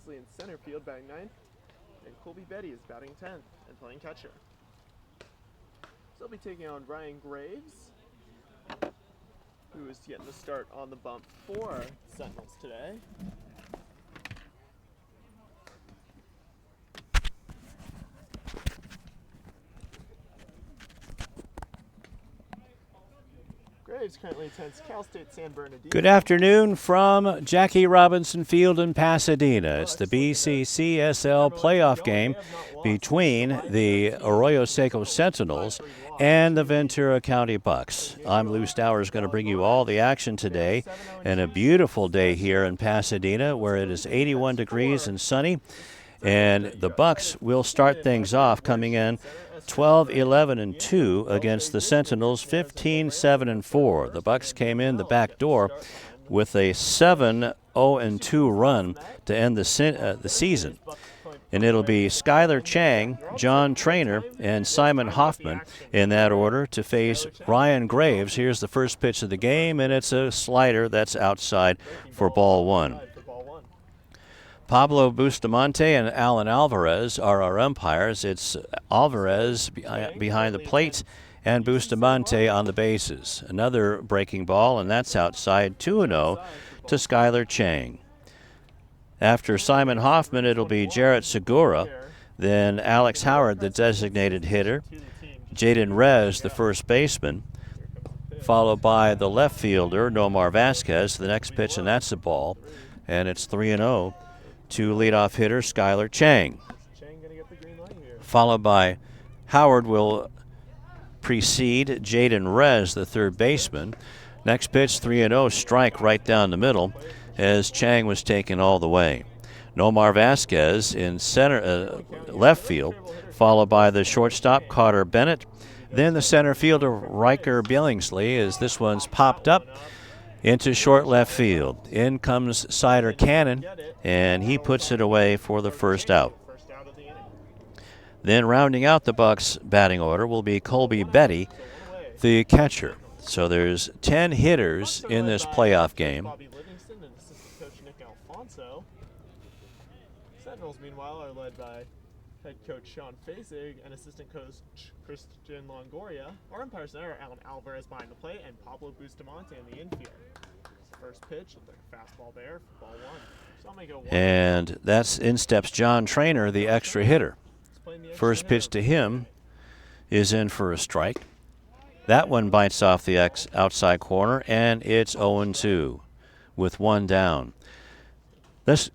Billingsley in center field batting 9th, and Colby Betty is batting 10th and playing catcher. So they'll be taking on Ryan Graves, who is getting the start on the bump for Sentinels today. Graves currently attends Cal State San Bernardino. Good afternoon from Jackie Robinson Field in Pasadena. It's the BCCSL playoff game between the Arroyo Seco Sentinels and the Ventura County Bucs. I'm Lou Stowers, going to bring you all the action today, and a beautiful day here in Pasadena where it is 81 degrees and sunny. And the Bucs will start things off coming in 12-11-2 against the Sentinels, 15-7-4. The Bucs came in the back door with a 7-0-2 run to end the season. And it'll be Skylar Chang, John Trainer, and Simon Hoffman in that order to face Ryan Graves. Here's the first pitch of the game, and it's a slider that's outside for ball one. Pablo Bustamante and Alan Alvarez are our umpires. It's Alvarez behind the plate and Bustamante on the bases. Another breaking ball, and that's outside, 2-0 to Skylar Chang. After Simon Hoffman, it'll be Jarrett Segura, then Alex Howard, the designated hitter, Jaden Rez, the first baseman, followed by the left fielder, Nomar Vasquez, the next pitch, and that's a ball, and it's 3-0. To leadoff hitter Skylar Chang. Followed by Howard will precede Jaden Rez, the third baseman. Next pitch, 3-0, strike right down the middle as Chang was taken all the way. Nomar Vasquez in left field, followed by the shortstop Carter Bennett. Then the center fielder Riker Billingsley as this one's popped up into short left field. In comes Cider Cannon, and he puts it away for the first out. Then rounding out the Bucs batting order will be Colby Betty, the catcher. So there's 10 hitters in this playoff game. Sentinels, meanwhile, are led by head coach Sean Fasig and assistant coach Christian Longoria. Our umpires there are Alan Alvarez behind the plate and Pablo Bustamante in the infield. First pitch, looks like a fastball there for ball one. So I'll make it a 1. And that's in steps John Trainer, the extra hitter. First pitch to him is in for a strike. That one bites off the outside corner, and it's 0-2 with one down. Let's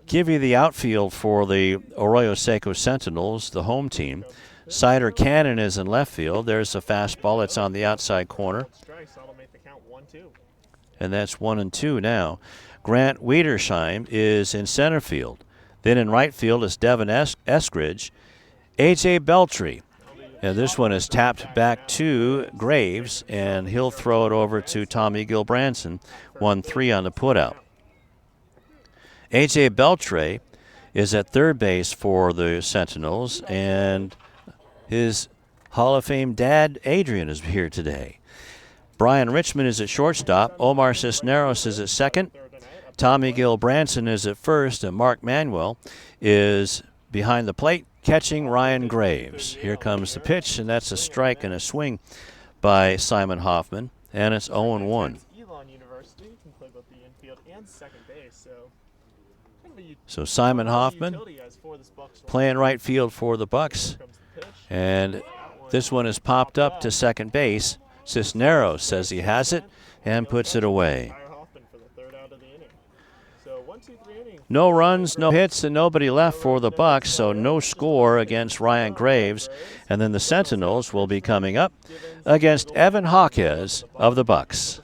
give you the outfield for the Arroyo Seco Sentinels, the home team. Cider Cannon is in left field. There's a fastball that's on the outside corner. And that's 1-2 now. Grant Wiedersheim is in center field. Then in right field is Devin Eskridge. A.J. Beltry. And this one is tapped back to Graves, and he'll throw it over to Tommy Gilbranson, 1-3 on the putout. A.J. Beltray is at third base for the Sentinels, and his Hall of Fame dad, Adrian, is here today. Brian Richmond is at shortstop. Omar Cisneros is at second. Tommy Gilbranson is at first, and Mark Manuel is behind the plate catching Ryan Graves. Here comes the pitch, and that's a strike and a swing by Simon Hoffman, and it's 0-1. So Simon Hoffman playing right field for the Bucs, and this one is popped up to second base. Cisneros says he has it and puts it away. No runs, no hits, and nobody left for the Bucs, so no score against Ryan Graves. And then the Sentinels will be coming up against Evan Hawkes of the Bucs.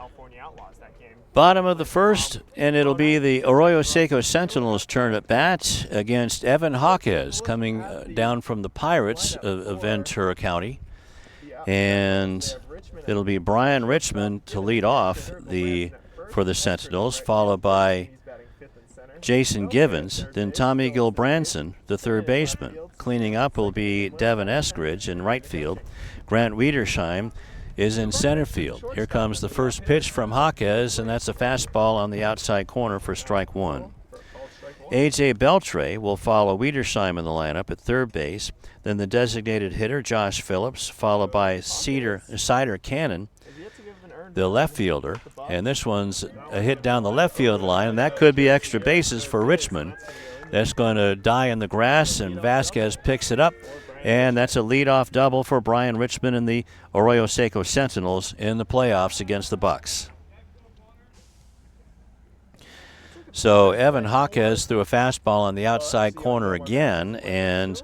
California Outlaws that game. Bottom of the first, and it'll be the Arroyo Seco Sentinels' turn at bat against Evan Jaquez, coming down from the Pirates of Ventura County. And it'll be Brian Richmond to lead off for the Sentinels, followed by Jason Givens, then Tommy Gilbranson, the third baseman. Cleaning up will be Devin Eskridge in right field. Grant Wiedersheim is in center field. Here comes the first pitch from Jaquez, and that's a fastball on the outside corner for strike one. A.J. Beltre will follow Wiedersheim in the lineup at third base. Then the designated hitter, Josh Phillips, followed by Cider Cannon, the left fielder. And this one's a hit down the left field line, and that could be extra bases for Richmond. That's going to die in the grass, and Vasquez picks it up. And that's a leadoff double for Brian Richmond and the Arroyo Seco Sentinels in the playoffs against the Bucs. So Evan Jaquez threw a fastball on the outside corner again, and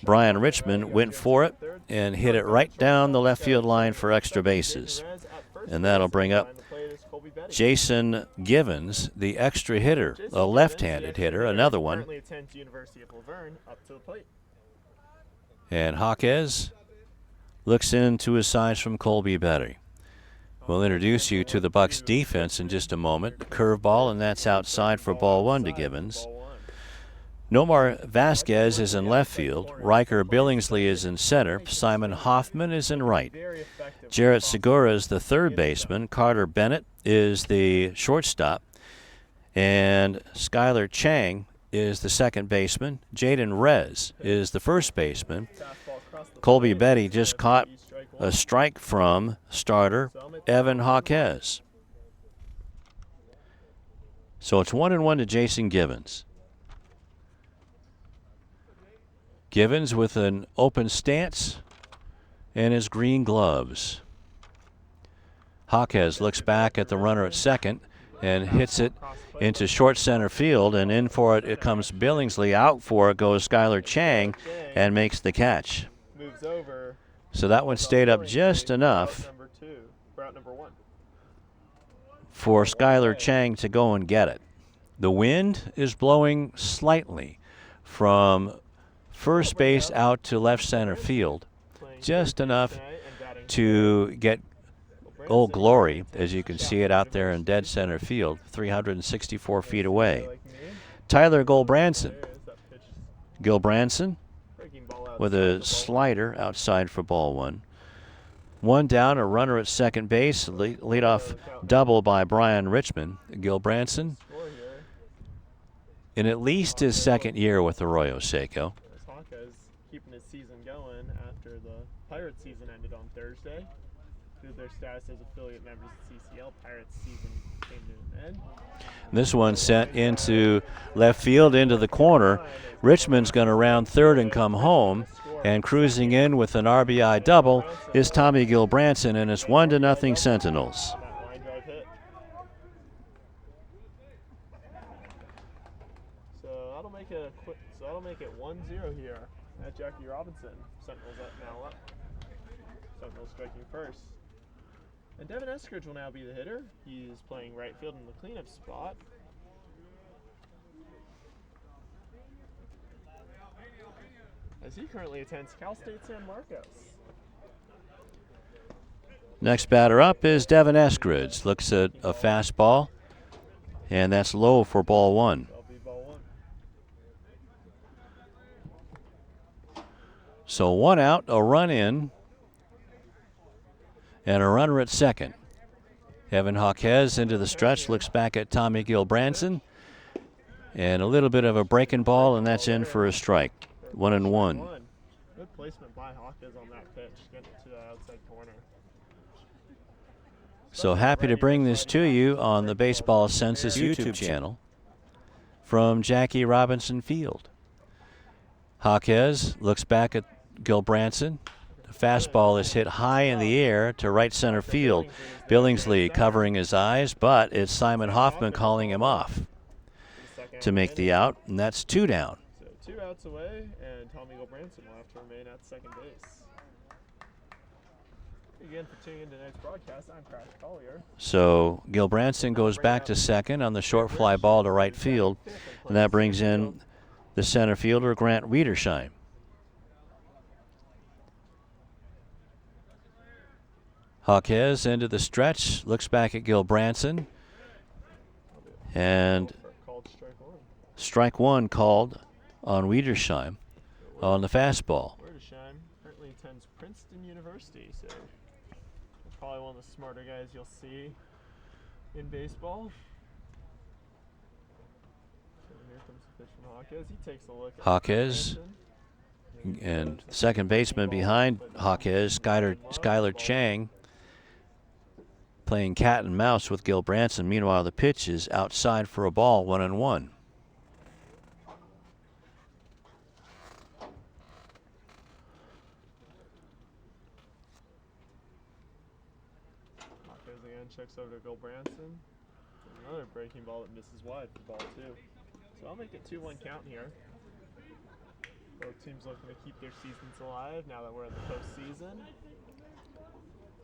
Brian Richmond went for it and hit it right down the left field line for extra bases. And that'll bring up Jason Givens, the extra hitter, a left-handed hitter, another one. And Jaquez looks into his sides from Colby Betty. We'll introduce you to the Bucs defense in just a moment. Curveball, and that's outside for ball one to Givens. Nomar Vasquez is in left field. Riker Billingsley is in center. Simon Hoffman is in right. Jarrett Segura is the third baseman. Carter Bennett is the shortstop. And Skylar Chang is the second baseman. Jaden Rez is the first baseman. Colby Betty just caught a strike from starter Evan Jaquez. So it's 1-1 to Jason Givens. Givens with an open stance and his green gloves. Jaquez looks back at the runner at second and hits it into short center field, and in for it comes Billingsley. Out for it goes Skylar Chang and makes the catch. So that one stayed up just enough for Skylar Chang to go and get it. The wind is blowing slightly from first base out to left center field, just enough to get Old Glory, as you can see it out there in dead center field, 364 feet away. Tyler Gilbranson with a slider outside for ball one. One down, a runner at second base, leadoff double by Brian Richmond. Gilbranson in at least his second year with Arroyo Seco. Keeping his season going after the Pirates season ended on Thursday. Due to their status as affiliate members of CCL, Pirates season came to an end. This one sent into left field into the corner. Richmond's going to round third and come home, and cruising in with an RBI double is Tommy Gilbranson, and it's 1-0 Sentinels. So that'll make it 1-0 here at Jackie Robinson. Sentinels now up. Sentinels striking first. And Devin Eskridge will now be the hitter. He's playing right field in the cleanup spot. As he currently attends Cal State San Marcos. Next batter up is Devin Eskridge. Looks at a fastball, and that's low for ball one. So one out, a run in, and a runner at second. Evan Jaquez into the stretch, looks back at Tommy Gilbranson, and a little bit of a breaking ball, and that's in for a strike. 1-1. Good placement by Jaquez on that pitch, getting it to the outside corner. So happy to bring this to you on the Baseball Census YouTube channel from Jackie Robinson Field. Jaquez looks back at Gilbranson. The fastball is hit high in the air to right center field. Billingsley covering his eyes, but it's Simon Hoffman calling him off to make the out, and that's two down. So 2 outs away, and Tommy Gilbranson will have to remain at second base. Again, for tuning in to tonight's broadcast, I'm Crash Collier. So Gil Branson goes back to second on the short fly ball to right field, and that brings in the center fielder, Grant Wiedersheim. Jaquez into the stretch, looks back at Gil Branson, and strike one called on Wiedersheim on the fastball. Wiedersheim currently attends Princeton University, so probably one of the smarter guys you'll see in baseball. So here comes the pitch from Jaquez. He takes a look at Jaquez and second baseman behind Jaquez, Skylar Chang, playing cat and mouse with Gil Branson. Meanwhile, the pitch is outside for a ball, 1-1. Jaquez again checks over to Gil Branson. Another breaking ball that misses wide for ball 2. So I'll make it 2-1 count here. Both teams looking to keep their seasons alive now that we're in the postseason.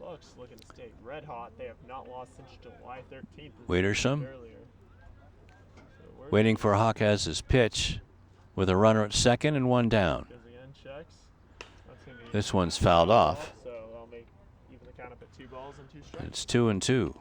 Bucs looking to stay red hot. They have not lost since July 13th. Wiedersheim waiting for Jaquez's pitch with a runner at second and one down. This one's fouled off. So I'll make even the count up at 2 balls and 2 strikes. It's 2-2.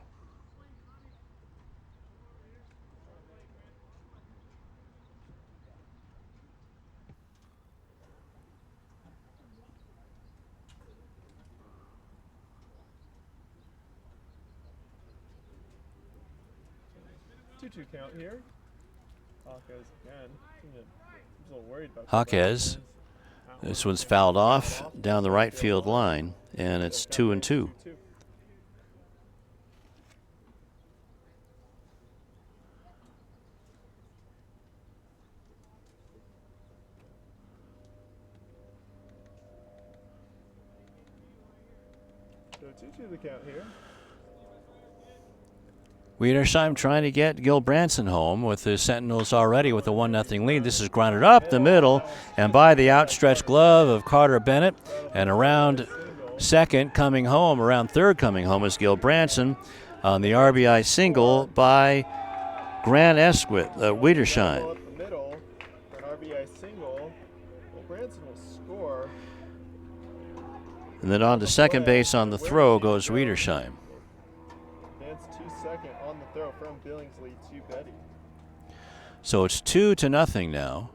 Two count here. Jaquez again. I'm a little worried about Jaquez. This one's fouled off down the right field line, and it's 2-2. So 2-2 the count here. Wiedersheim trying to get Gil Branson home with the Sentinels already with a 1-0 lead. This is grounded up the middle and by the outstretched glove of Carter Bennett. And around second coming home, around third coming home is Gil Branson on the RBI single by Grant Wiedersheim. Up the middle for an RBI single. Well, Branson will score. And then on to second base on the throw goes Wiedersheim. Second on the throw from Billingsley to Betty. So it's 2-0 now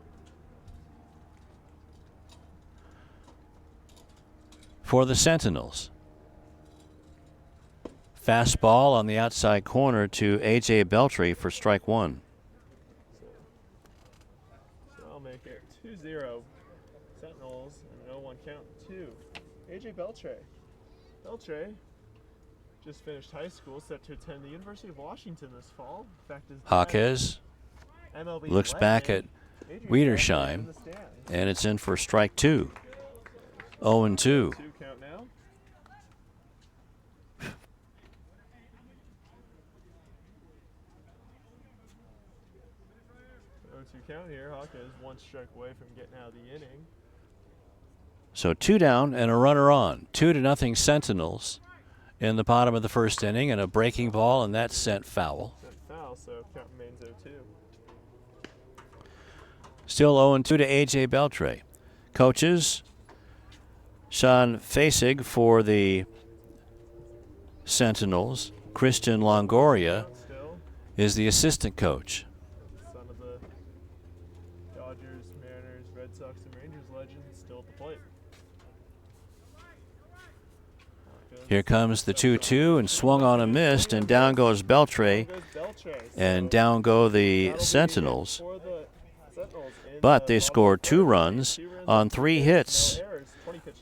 for the Sentinels. Fastball on the outside corner to A.J. Beltre for strike one. So I'll make it 2-0 Sentinels and an 0-1 count to A.J. Beltre. Beltre just finished high school, set to attend the University of Washington this fall. In fact, Jaquez MLB looks back at Wiedersheim, and it's in for strike two. 0-2. 2 count now. 0-2 count here. Jaquez 1 strike away from getting out of the inning. So 2 down and a runner on. 2-0 Sentinels in the bottom of the first inning, and a breaking ball, and that's sent foul. Sent foul, so count remains 0-2. Still 0-2 to A.J. Beltre. Coaches, Sean Fasig for the Sentinels. Christian Longoria is the assistant coach. Son of the Dodgers, Mariners, Red Sox, and Rangers legend, still at the plate. Here comes the 2-2 and swung on and missed, and down goes Beltre, and down go the Sentinels. But they scored 2 runs on 3 hits.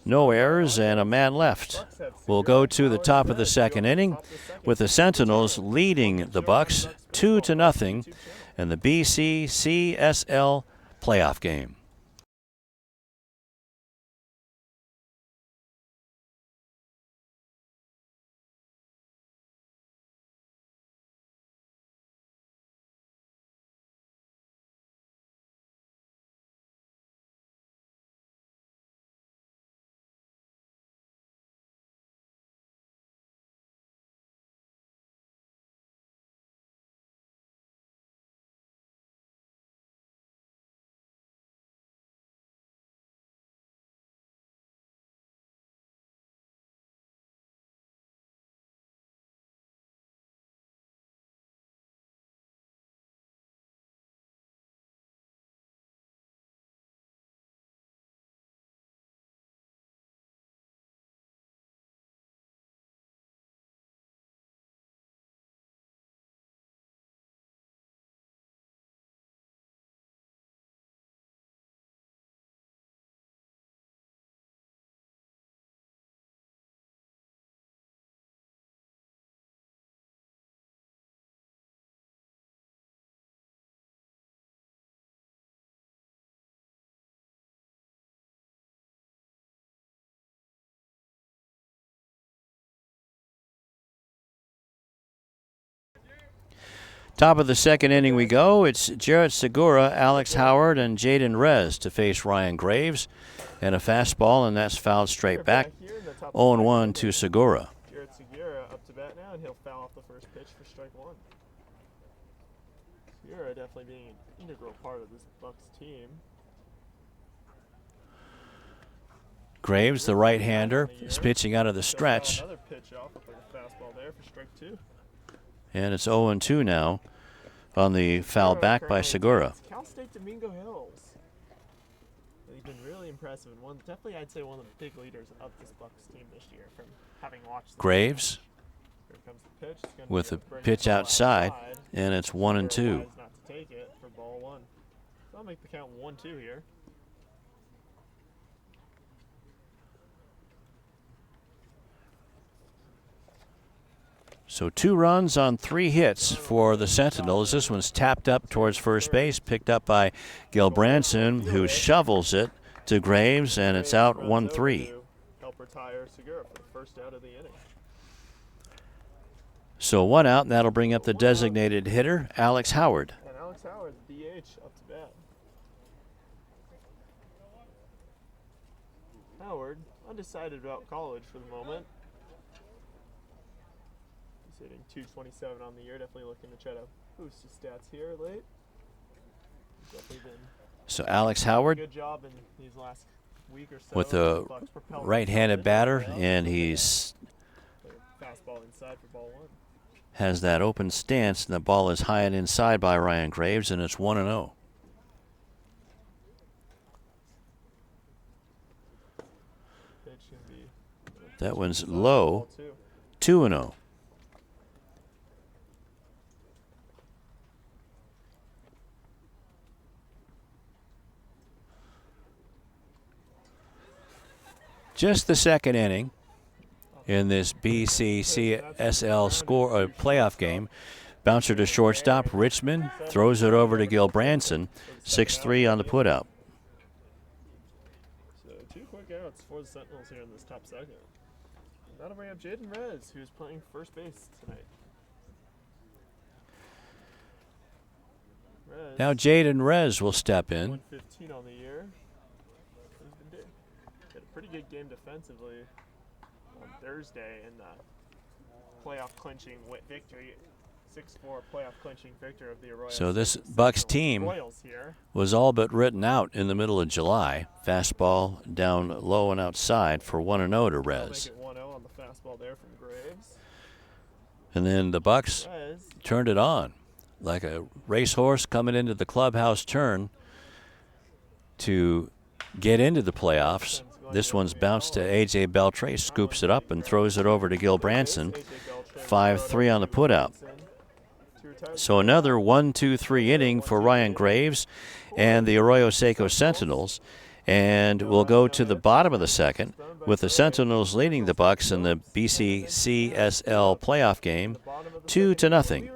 No errors and a man left. We'll go to the top of the second inning with the Sentinels leading the Bucs 2-0 in the BCCSL playoff game. Top of the second inning we go. It's Jarrett Segura, Alex Howard, and Jaden Rez to face Ryan Graves. And a fastball, and that's fouled straight back. 0-1 to Segura. Jarrett Segura up to bat now, and he'll foul off the first pitch for strike one. Segura definitely being an integral part of this Bucs team. Graves, the right-hander, is pitching out of the stretch. Another pitch off with a fastball there for strike two. And it's 0-2 now on the foul back by Segura. Cal State Domingo Hills. He's been really impressive and definitely I'd say one of the big leaders of this Bucs team this year from having watched Graves Here comes the pitch. with a pitch outside, and it's 1-2. Not to take it for ball one. So I'll make the count 1-2 here. So 2 runs on 3 hits for the Sentinels. This one's tapped up towards first base, picked up by Gil Branson, who shovels it to Graves, and it's out 1-3. Help retire Segura for the first out of the inning. So 1 out, and that'll bring up the designated hitter, Alex Howard. And Alex Howard, DH, up to bat. Howard, undecided about college for the moment. He's hitting 227 on the year. Definitely looking to try to boost his stats here late. Definitely been So Alex Howard good job in these last week or so. with a right-handed batter, and he's fastball inside for ball one. has that open stance, and the ball is high and inside by Ryan Graves, and it's 1-0. That one's low, 2-0. Just the second inning in this BCCSL playoff game. Bouncer to shortstop. Richmond throws it over to Gil Branson. 6-3 on the putout. So 2 quick outs for the Sentinels here in this top second. And that'll bring up Jaden Rez, who's playing first base tonight. Now Jaden Rez will step in. 115 on the year. Had a pretty good game defensively on Thursday in the playoff clinching victory, 6-4 playoff clinching victory of the Arroyo. So this Bucs team was all but written out in the middle of July. Fastball down low and outside for 1-0 to Rez. Make it 1-0 on the fastball there from Graves. And then the Bucs turned it on like a racehorse coming into the clubhouse turn to get into the playoffs. This one's bounced to A.J. Beltre, scoops it up and throws it over to Gil Branson. 5-3 on the putout. So another 1-2-3 inning for Ryan Graves and the Arroyo Seco Sentinels. And we'll go to the bottom of the second with the Sentinels leading the Bucs in the BCCSL playoff game 2-0.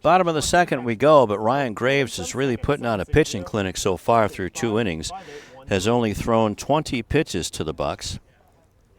Bottom of the second we go, but Ryan Graves is really putting on a pitching clinic so far through 2 innings. Has only thrown 20 pitches to the Bucs,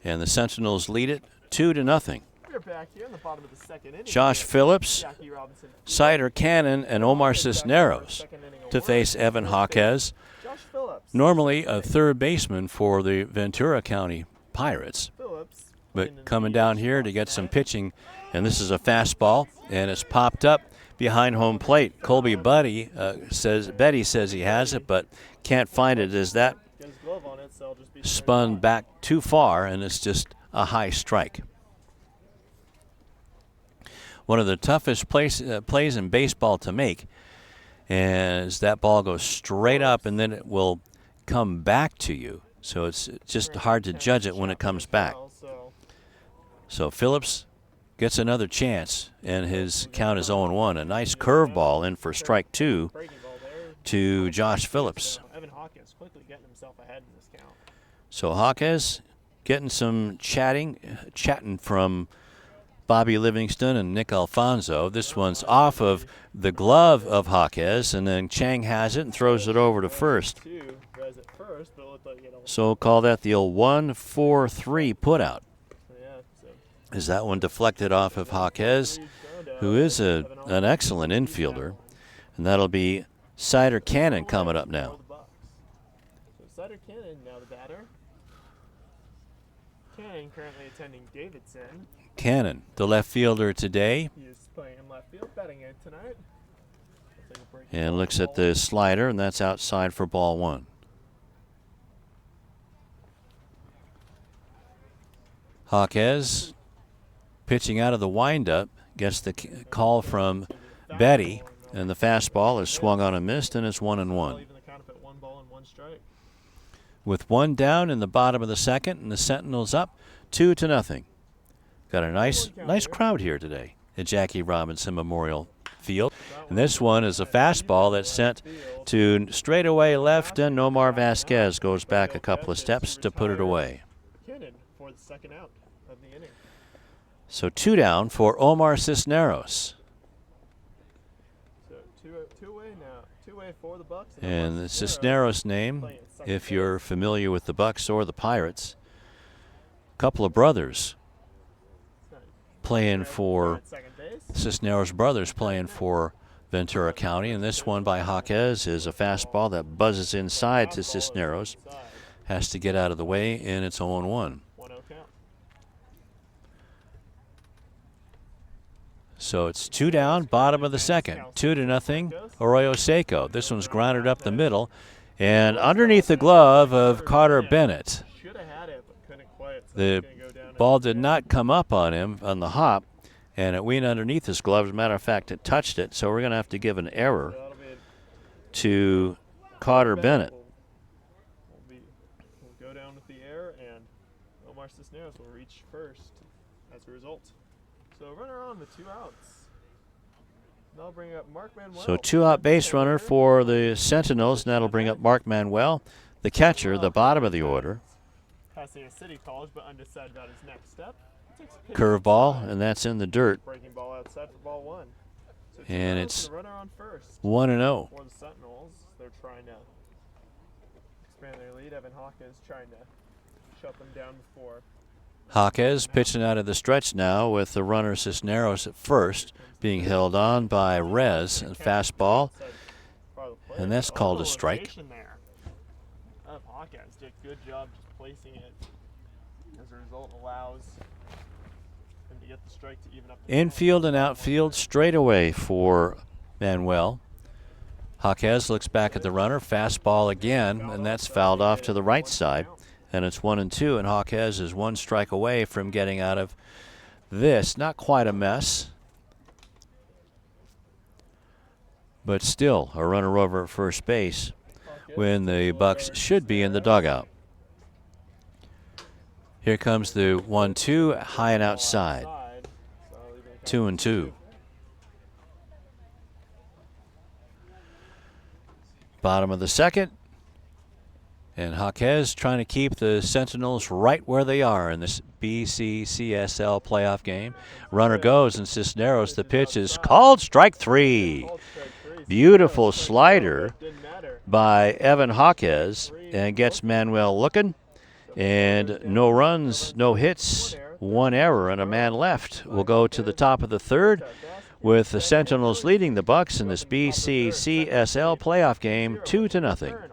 and the Sentinels lead it 2-0. We are back here in the bottom of the second inning. Josh Phillips, Jackie Robinson, Cider Cannon, and Omar Cisneros to face Evan Jaquez, Josh Phillips. normally a third baseman for the Ventura County Pirates. Phillips, But coming down here to get some pitching, and this is a fastball, and it's popped up behind home plate. Colby Betty says he has it, but can't find it as that Get his glove on it, so I'll just be spun back too far, and it's just a high strike. One of the toughest plays in baseball to make, as that ball goes straight up and then it will come back to you. So it's just hard to judge it when it comes back. So Phillips gets another chance, and his count is 0-1. A nice curveball in for strike 2 to Josh Phillips. Evan Hawkins quickly getting himself ahead in this count. So Jaquez getting some chatting from Bobby Livingston and Nick Alfonso. This one's off of the glove of Jaquez, and then Chang has it and throws it over to first. So call that the old 1-4-3 putout. Is that one deflected off of Jaquez, who is an excellent infielder, and that'll be Cider Cannon coming up now. So Cider Cannon now the batter. Cannon currently attending Davidson. Cannon, the left fielder today, He is playing in left field, batting in tonight. and looks at the slider, and that's outside for ball 1. Jaquez pitching out of the windup, gets the call from Betty, and the fastball is swung on and missed, and it's 1-1. With one down in the bottom of the second, and the Sentinels up 2-0. Got a nice crowd here today at Jackie Robinson Memorial Field. And this one is a fastball that's sent to straightaway left, and Nomar Vasquez goes back a couple of steps to put it away. For the second out of the inning. So 2 down for Omar Cisneros. So two-way now. Two-way for the Bucs. And the Cisneros name, if you're familiar with the Bucs or the Pirates, a couple of brothers playing for Cisneros brothers playing for Ventura County, and this one by Jaquez is a fastball that buzzes inside to Cisneros. Has to get out of the way, and it's 0-1. So it's 2 down, bottom of the second, 2-0, Arroyo Seco. This one's grounded up the middle, and underneath the glove of Carter Bennett. The ball did not come up on him on the hop, and it went underneath his glove. As a matter of fact, it touched it, so we're going to have to give an error to Carter Bennett. We'll go down with the error, and Omar Cisneros will reach first as a result. So runner on with 2 outs. That'll bring up Mark Manuel. So 2-out base runner for the Sentinels, and that'll bring up Mark Manuel, the catcher, the bottom of the order. Passing a city college, but undecided about his next step. Curveball, and that's in the dirt. Breaking ball outside for ball 1. So and it's runner on first. 1-0. For the Sentinels, they're trying to expand their lead. Evan Hawkins trying to shut them down before. Jaquez pitching out of the stretch now with the runner Cisneros at first, being held on by Rez, and fastball, and that's called a strike. Evan Hawkins did a good job just placing it. As a result, allows him to get the strike to even up the Infield and outfield straight away for Manuel. Jaquez looks back at the runner, fastball again, and that's fouled off to the right side. And it's 1-2, and Jaquez is 1 strike away from getting out of this. Not quite a mess, but still a runner over at first base when the Bucs should be in the dugout. Here comes the 1-2, high and outside. 2-2. Bottom of the second. And Jaquez trying to keep the Sentinels right where they are in this BCCSL playoff game. Runner goes, and Cisneros, the pitch is called strike 3. Beautiful slider by Evan Jaquez, and gets Manuel looking. And no runs, no hits, one error and a man left. We'll go to the top of the third with the Sentinels leading the Bucs in this BCCSL playoff game 2-0.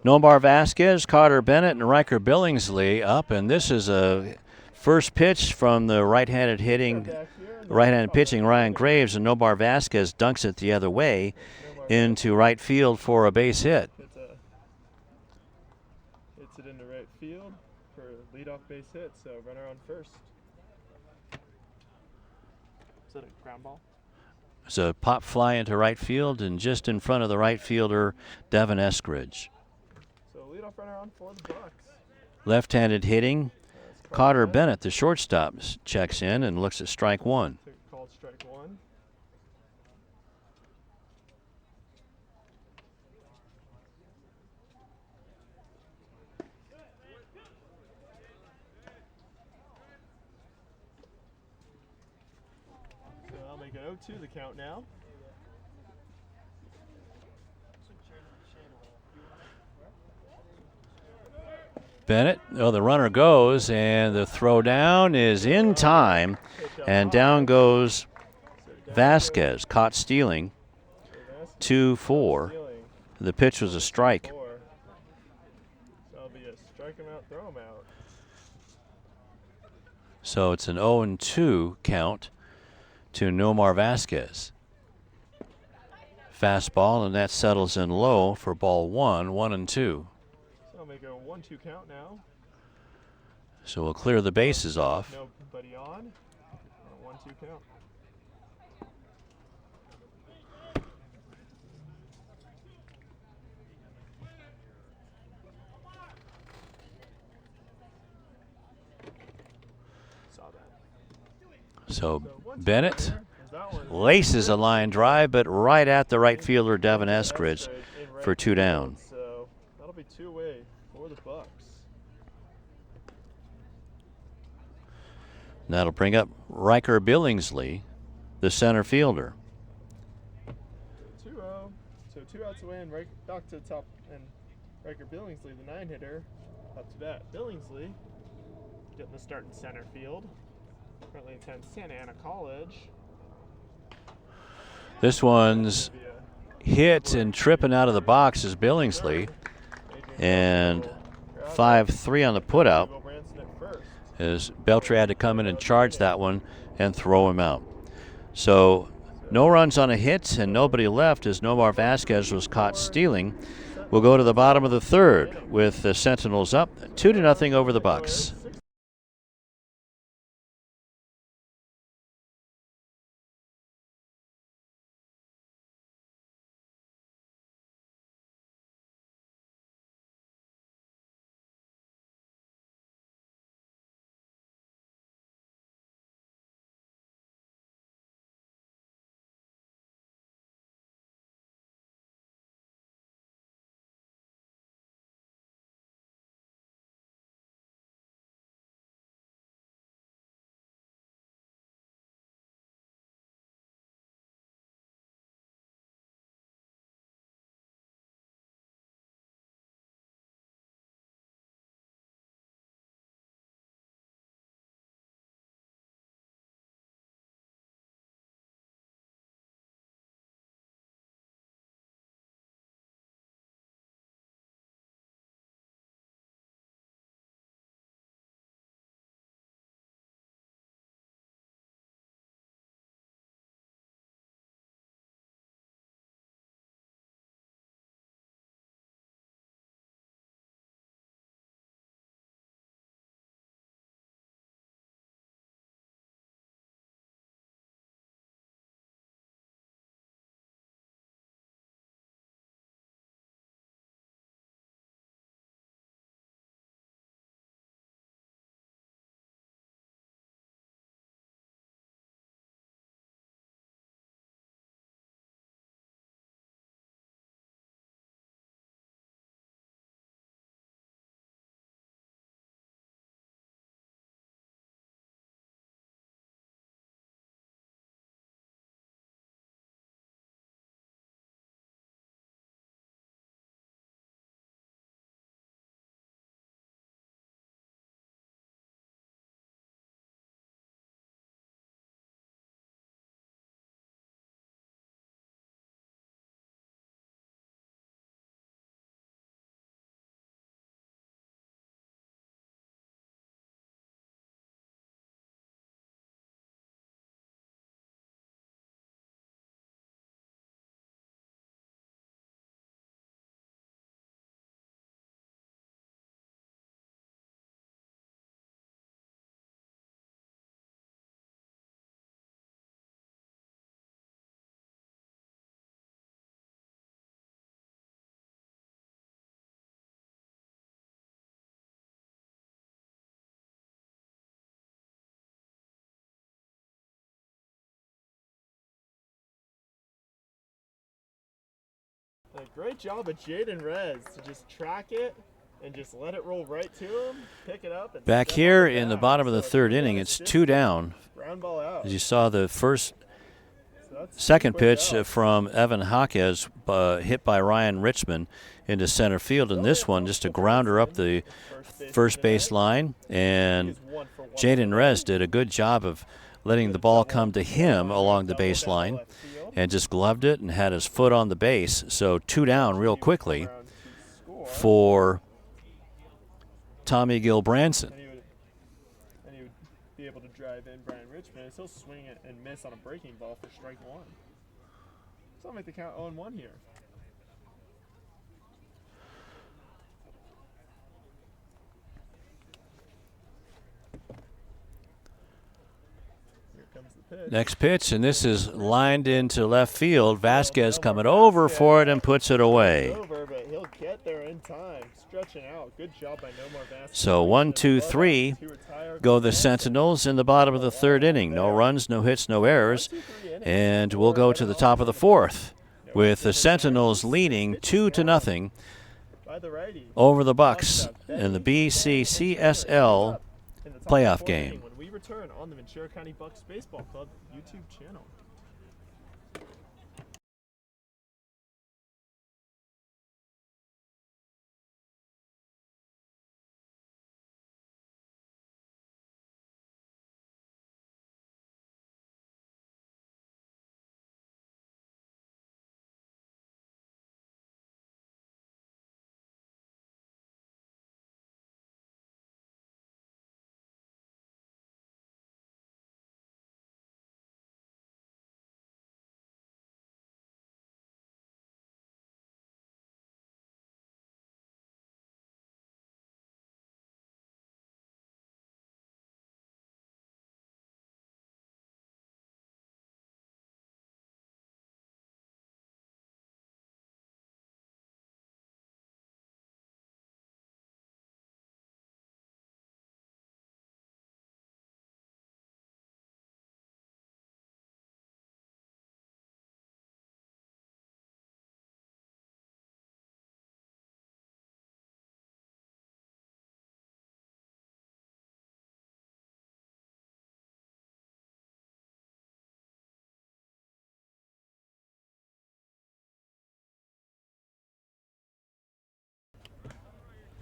Nomar Vasquez, Carter Bennett, and Riker Billingsley up, and this is a first pitch from the right-handed pitching Ryan Graves, and Nomar Vasquez dunks it the other way into right field for a base hit. Hits it into right field for a leadoff base hit, so runner on first. Is that a ground ball? It's a pop fly into right field and just in front of the right fielder, Devin Eskridge. So leadoff runner on for the Bucs. Left-handed hitting, Carter Bennett, the shortstop, checks in and looks at strike one. Called strike one. So I'll make it 0-2 the count now. Bennett, the runner goes, and the throw down is in time, and down goes Vasquez, caught stealing, 2-4. The pitch was a strike. So that'll be a strike him out, throw him out. So it's an 0-2 count to Nomar Vasquez. Fastball, and that settles in low for ball one, 1-2. Make a 1-2 count now. So we'll clear the bases off. Nobody on. 1-2 count. Saw that. So Bennett laces a line drive, but right at the right fielder, Devin Eskridge, for 2 down. So that'll be 2-away for the Bucs. That'll bring up Riker Billingsley, the center fielder. 2-0. So 2 outs away and back to the top, and Riker Billingsley, the 9-hitter, up to bat. Billingsley getting the start in center field. Currently attends Santa Ana College. This one's hit and tripping out of the box is Billingsley, and 5-3 on the putout, as Beltre had to come in and charge that one and throw him out. So no runs on a hit and nobody left as Nomar Vasquez was caught stealing. We'll go to the bottom of the third with the Sentinels up 2-0 over the Bucs. A great job of Jaden Rez to just track it and just let it roll right to him, pick it up. And back here in the bottom of the third inning, it's 2 down. Ground ball out. As you saw, the So second pitch from Evan Jaquez hit by Ryan Richmond into center field, and this one just a grounder up the first base line. And Jaden Rez did a good job of letting the ball come to him along the baseline and just gloved it and had his foot on the base. So 2 down real quickly for Tommy Gilbranson. And he would be able to drive in Brian Richmond. He'll swing it and miss on a breaking ball for strike 1. So I'll make the count 0-1 here. Here comes the pitch. Next pitch, and this is lined into left field. Vasquez coming over for it and puts it away. Over, but he'll get there in time. Stretching out. Good job by No More Vasquez. So 1, 2, 3 go the Sentinels in the bottom of the third inning. No runs, no hits, no errors. And we'll go to the top of the fourth with the Sentinels leading 2-0 over the Bucs in the BCCSL playoff game. When we return on the Ventura County Bucs Baseball Club YouTube channel.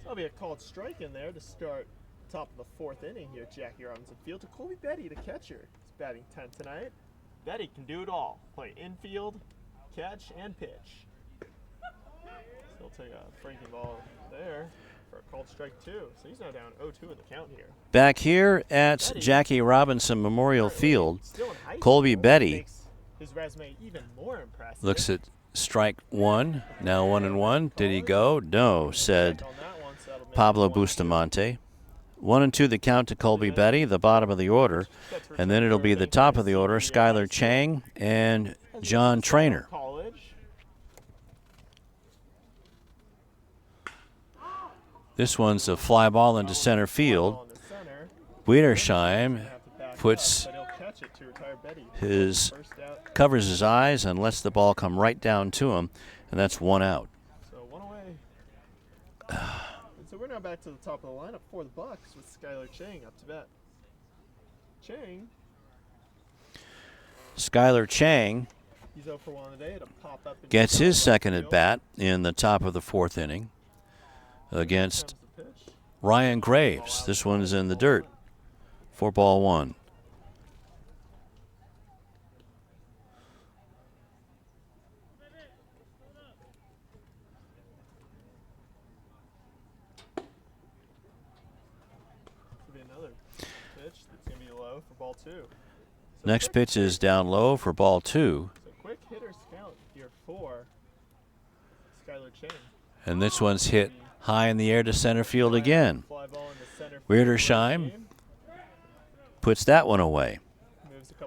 That'll be a called strike in there to start top of the fourth inning here. Jackie Robinson field to Colby Betty, the catcher. He's batting 10th tonight. Betty can do it all. Play infield, catch, and pitch. So he'll take a breaking ball there for a called strike 2. So he's now down 0-2 in the count here. Back here at Jackie Robinson Memorial Field, Colby Betty makes his resume even more impressive. looks at strike 1. Now 1-1. Did he go? No, said Pablo Bustamante. 1-2 the count to Colby Betty, the bottom of the order. And then it'll be the top of the order, Skylar Chang and John Trainer. This one's a fly ball into center field. Wiedersheim puts covers his eyes and lets the ball come right down to him, and that's 1 out. So 1 away. So we're now back to the top of the lineup for the Bucs with Skylar Chang up to bat. Skylar Chang he's 0 for 1 today. It'll pop up gets his second at bat in the top of the fourth inning against Ryan Graves. This one's in the dirt for ball 1. Ball 2. Next pitch is down low for ball 2. So quick hitters count here for Skylar Chang. And this one's hit high in the air to center field again. Wiedersheim puts that one away.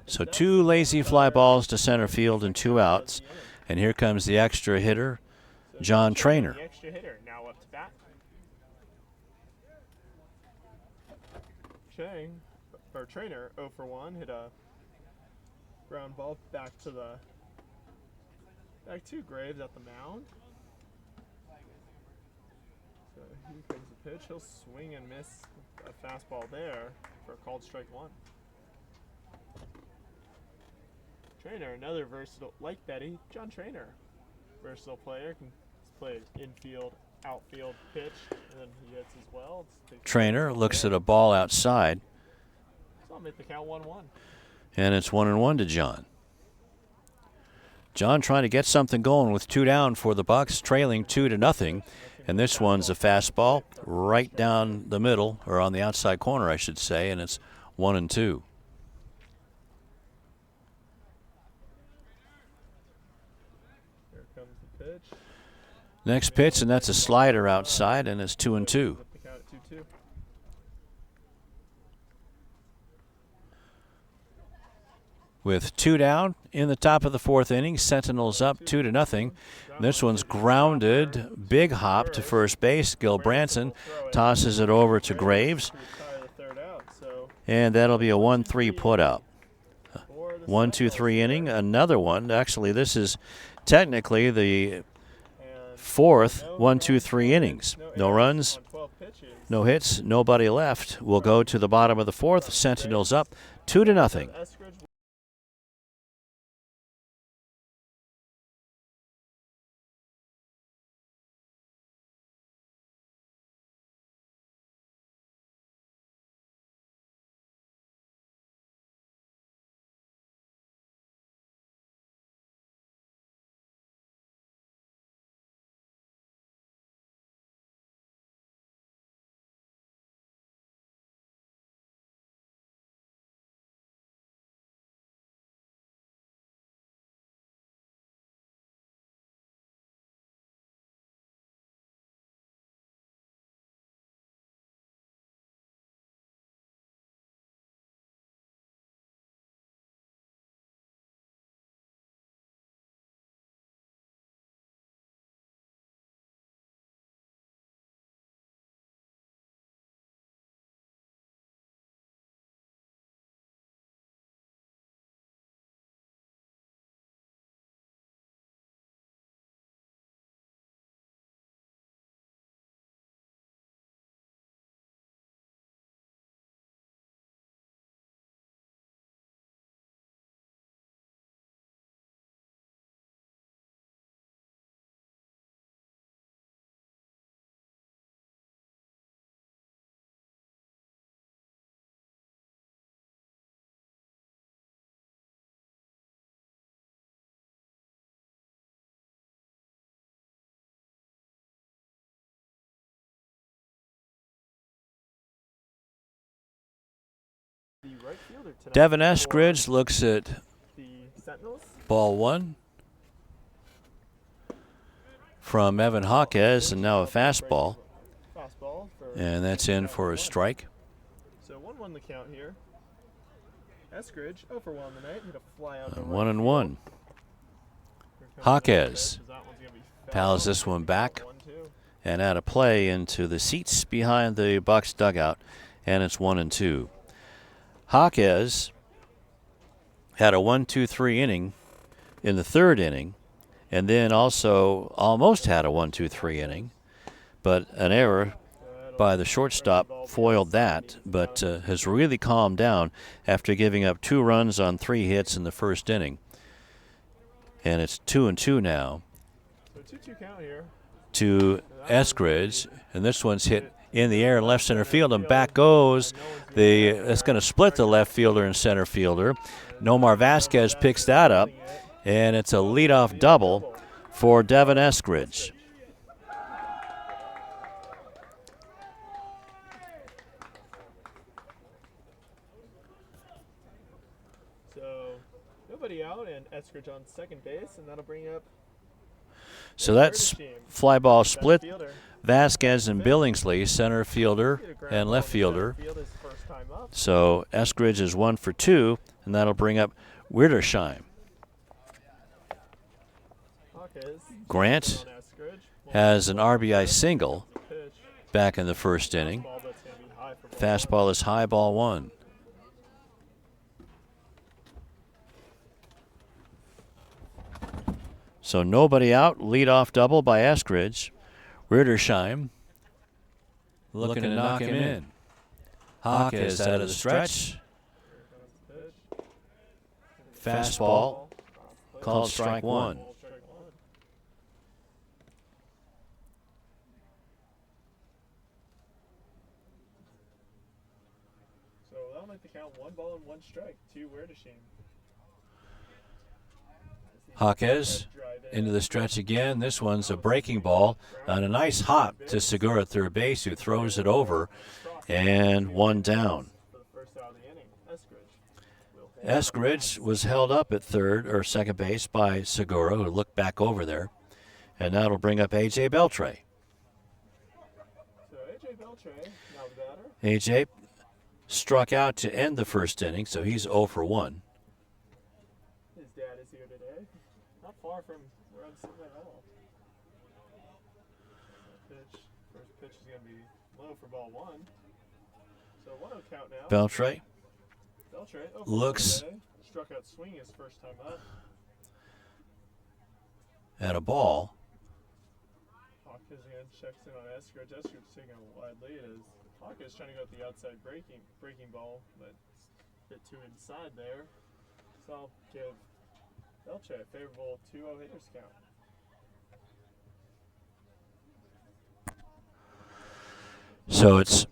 So 2 lazy fly balls to center field and 2 outs. And here comes the extra hitter, John Trainer. The extra hitter now up to bat. Trainer 0 for 1 hit a ground ball back to Graves at the mound. So here comes the pitch. He'll swing and miss a fastball there for a called strike one. Trainer, another versatile, like Betty, John Trainer. Versatile player, can play infield, outfield, pitch, and then he hits as well. Trainer looks at a ball outside. So I'll make the count 1-1. And it's 1-1 to John. John trying to get something going with 2 down for the Bucs, trailing 2-0. And this one's a fastball right down the middle, or on the outside corner, I should say, and it's 1-2. Here comes the pitch. Next pitch, and that's a slider outside, and it's 2-2. With 2 down in the top of the 4th inning, Sentinels up 2-0. This one's grounded, big hop to first base. Gil Branson tosses it over to Graves, and that'll be a 1-3 putout. 1-2-3 inning, another one. Actually, this is technically the 4th 1-2-3 innings. No runs, no hits, nobody left. We'll go to the bottom of the 4th. Sentinels up 2-0. Devin Eskridge looks at ball 1 from Evan Hawkes, and now a fastball. And that's in for a strike. So 1-1 the count here. Eskridge, 0 for 1 on the night, hit a fly out. 1-1. Hawkes pals this one back and out of play into the seats behind the Bucs dugout, and it's 1-2. Hawkes had a 1-2-3 inning in the 3rd inning, and then also almost had a 1-2-3 inning, but an error by the shortstop foiled that, but has really calmed down after giving up 2 runs on 3 hits in the 1st inning. And it's 2-2 now. So 2-2 count here To Eskridge, and this one's hit in the air in left center field, and back goes it's going to split the left fielder and center fielder. Nomar Vasquez picks that up, and it's a leadoff double for Devin Eskridge. So nobody out, and Eskridge on second base, and that'll bring up. So that's fly ball split. Vasquez and Billingsley, center fielder and left fielder. So Eskridge is 1 for 2, and that'll bring up Wiedersheim. Grant has an RBI single back in the 1st inning. Fastball is high, ball 1. So nobody out, leadoff double by Eskridge. Wiedersheim looking to knock him in. Hawk is out of the stretch. Fastball called strike one. So that'll make the count 1 ball and 1 strike to Werdisham. Hawkes into the stretch again. This one's a breaking ball and a nice hop to Segura at third base, who throws it over, and 1 down. Eskridge was held up at third or second base by Segura, who looked back over there, and that'll bring up A.J. Beltre. So A.J. Beltre, now the batter. A.J. struck out to end the first inning, so he's 0 for 1. His dad is here today. Not far from where I'm sitting at all. First pitch is going to be low for ball 1. So 1-0 count now. Beltre looks struck out swinging his first time up. At a ball. Hawkins again checks in on Eskridge. Eskridge taking a wide lead as Hawkins trying to go at the outside breaking ball, but a bit too inside there. So I'll give Beltre a favorable 2-0 hitters count. So it's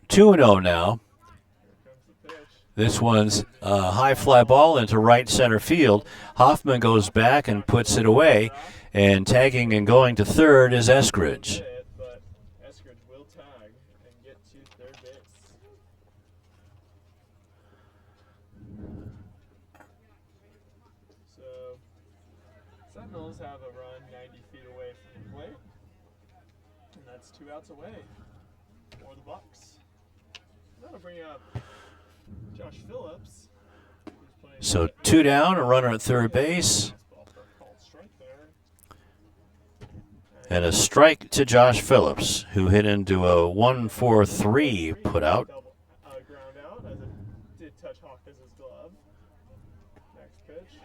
2-0 now. This one's a high fly ball into right center field. Hoffman goes back and puts it away, and tagging and going to third is Eskridge. But Eskridge will tag and get to third base. So Sentinels have a run 90 feet away from the plate, and that's 2 outs away for the Bucs. That'll bring up Josh Phillips. So 2 down, a runner at third base. And a strike to Josh Phillips, who hit into a 1-4-3 put out. Ground out as it did touch Hawkins' glove. Next pitch.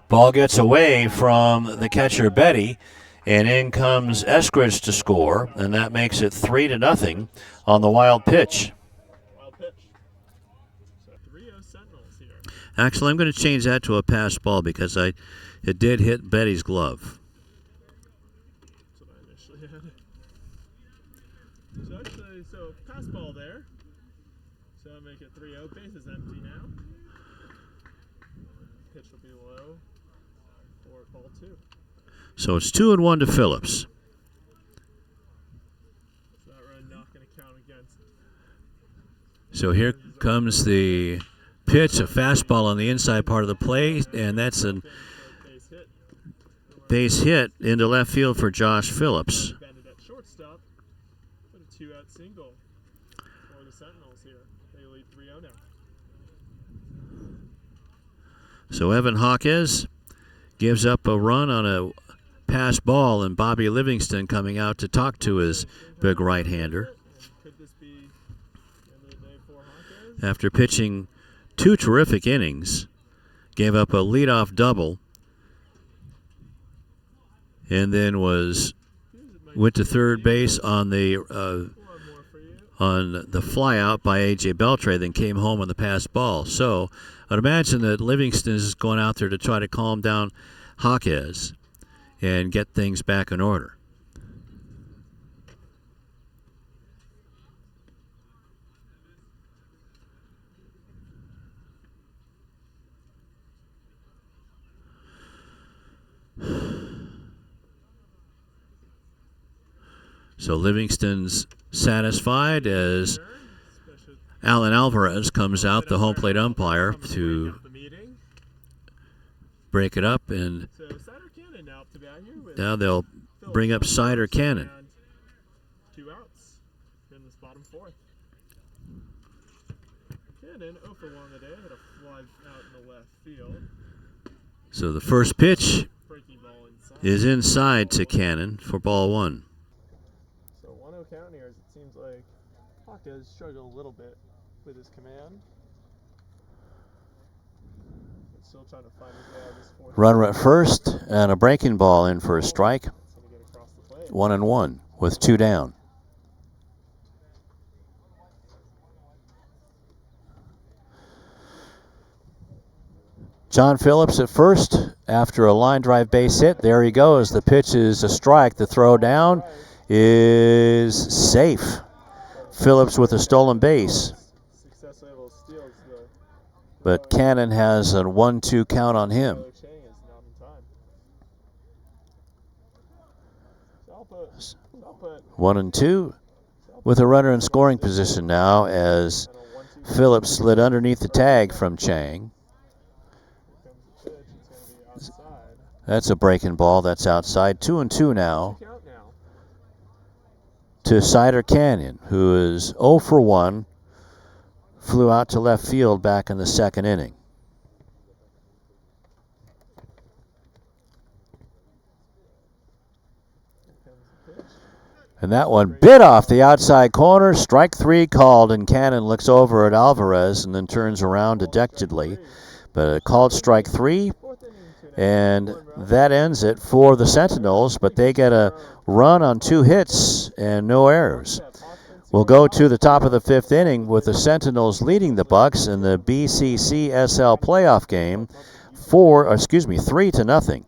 Ball gets away from the catcher Betty, and in comes Eskridge to score, and that makes it 3-0 on the wild pitch. Actually, I'm going to change that to a pass ball because it did hit Betty's glove. That's what I initially had. So pass ball there. So I'll make it 3-0. Base is empty now. Pitch will be low for ball 2. So it's 2-1 to Phillips. So that run not going to count against. So here comes the pitch, a fastball on the inside part of the plate, and that's a base hit into left field for Josh Phillips. Banded at shortstop, but a 2-out single for the Sentinels here. They lead 3-0 now. So Evan Hawkes gives up a run on a pass ball, and Bobby Livingston coming out to talk to his big right-hander. Could this be the end of the day for Hawkes? After pitching 2 terrific innings, gave up a leadoff double, and then went to third base on the fly out by A.J. Beltre, then came home on the pass ball. So I'd imagine that Livingston is going out there to try to calm down Hawkes and get things back in order. So Livingston's satisfied as Alan Alvarez comes out, the home plate umpire, to break it up, and now they'll bring up Cider Cannon. 2 outs in this bottom 4th. Cannon 0 for 1 today, had a fly out in the left field. So the first pitch is inside to Cannon for ball 1. So 1-0 count here, as it seems like Hawkes struggled a little bit with his command. But still trying to find his way out of this 4th. Runner at first and a breaking ball in for a strike. 1-1 with 2 down. John Phillips at first after a line drive base hit. There he goes. The pitch is a strike. The throw down is safe. Phillips with a stolen base. But Cannon has a 1-2 count on him. 1-2 with a runner in scoring position now as Phillips slid underneath the tag from Chang. That's a breaking ball. That's outside. 2-2 now to Cider Canyon, who is 0 for 1. Flew out to left field back in the second inning. And that one bit off the outside corner. Strike 3 called, and Cannon looks over at Alvarez and then turns around dejectedly. But it called strike 3, and that ends it for the Sentinels. But they get a run on 2 hits and no errors. We'll go to the top of the 5th inning with the Sentinels leading the Bucs in the BCCSL playoff game 3-0.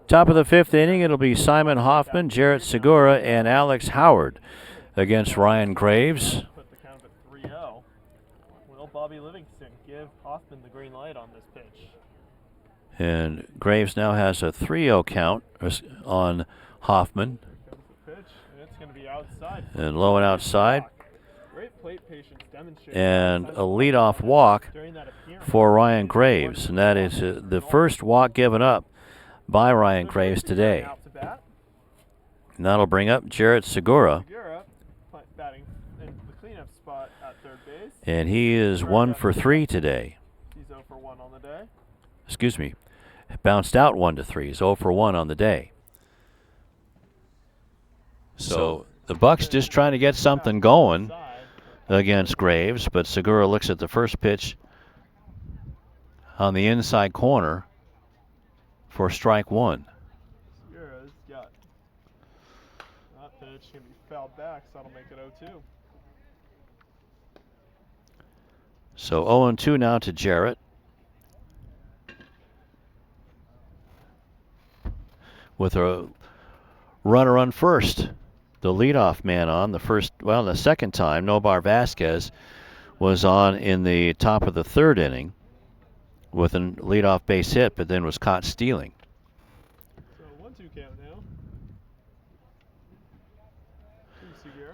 Top of the 5th inning, it'll be Simon Hoffman, Jarrett Segura, and Alex Howard against Ryan Graves. Put the count at 3-0. Will Bobby Livingston give Hoffman the green light on this pitch? And Graves now has a 3-0 count on Hoffman. Here comes the pitch, and it's going to be outside. And low and outside. Great plate patience demonstrated. And a leadoff walk for Ryan Graves. And that is the first walk given up by Ryan Graves today. And that'll bring up Jarrett Segura. Batting in the cleanup spot at third base. And he is 1 for 3 today. He's 0 for 1 on the day. Excuse me. Bounced out 1-3. He's 0 for 1 on the day. So the Bucs just trying to get something going against Graves, but Segura looks at the first pitch on the inside corner for strike 1. Segura's got that pitch can be fouled back, so that'll make it 0-2. So 0-2 now to Jarrett. With a runner on first. The leadoff man on the second time, Nobar Vasquez was on in the top of the 3rd inning with a leadoff base hit, but then was caught stealing. So 1-2 count now.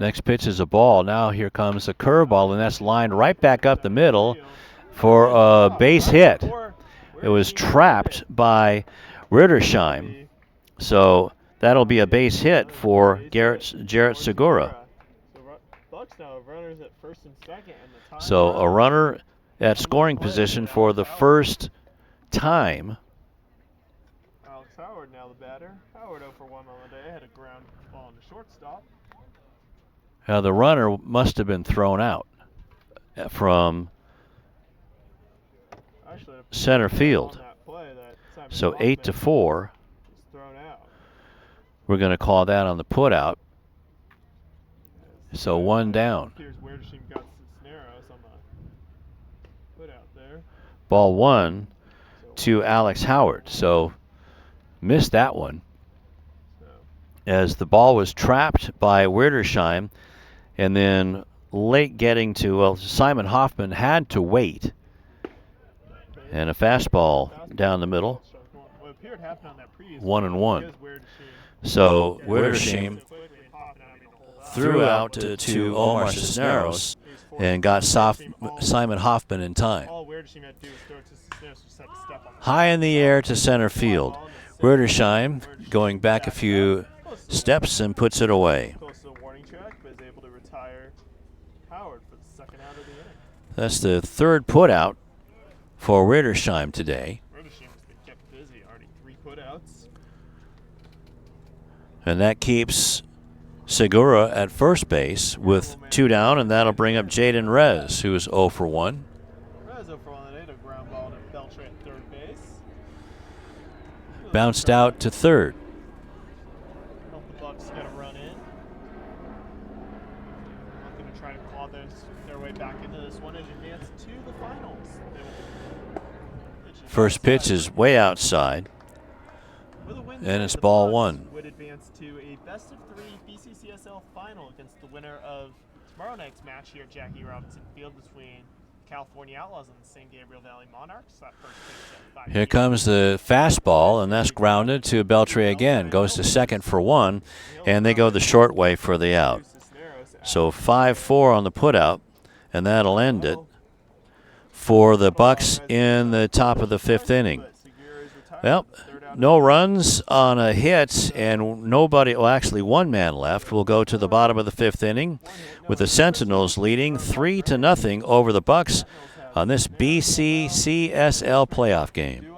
Next pitch is a ball. Now here comes a curveball, and that's lined right back up the middle for a base hit. It was trapped by Rittersheim. So that'll be a base hit for Jarrett Segura. So Bucs now have runners at first and second, and the time. So a runner at scoring position for the first time. Alex Howard now the batter. Howard 0 for 1 on the day. Had a ground ball on the shortstop. The runner must have been thrown out from center field. So 8-4. We're going to call that on the put out. So one down. Ball one to Alex Howard. So missed that one, as the ball was trapped by Werdersheim, and then late getting to, well, Simon Hoffman had to wait, and a fastball down the middle. 1-1. So Werdersheim threw out to Omar Cisneros and got Simon Hoffman in time. High in the air to center field. Werdersheim going back a few steps and puts it away. That's the third put out for Werdersheim today. And that keeps Segura at first base with 2 down, and that'll bring up Jaden Rez, who is 0 for 1. Bounced out to third. The Bucs get a run in. Looking to try to claw their way back into this one and advance to the finals. First pitch is way outside, and it's ball one. Would advance to a best-of-3 BCCSL final against the winner of tomorrow night's match here at Jackie Robinson Field between California Outlaws and the San Gabriel Valley Monarchs. That first pitch at 5. Here comes the fastball, and that's grounded to Beltre again. Goes to second for 1, and they go the short way for the out. So 5-4 on the putout, and that'll end it for the Bucs in the top of the 5th inning. Well, no runs on a hit, and nobody, well, actually one man left. We'll go to the bottom of the 5th inning with the Sentinels leading 3-0 over the Bucs on this BCCSL playoff game.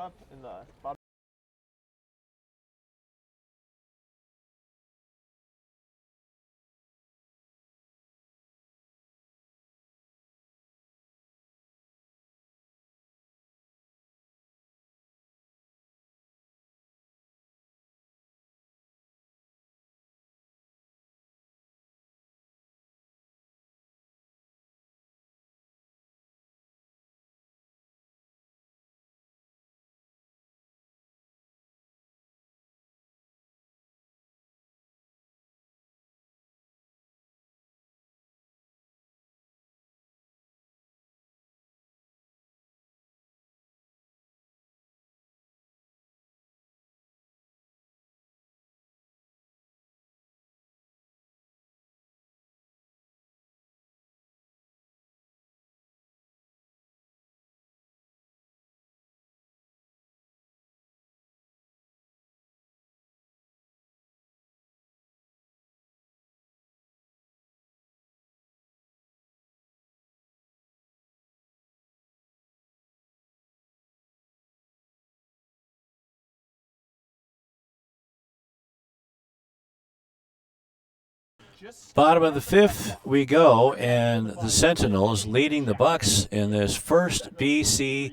Bottom of the 5th we go, and the Sentinels leading the Bucs in this first BCCSL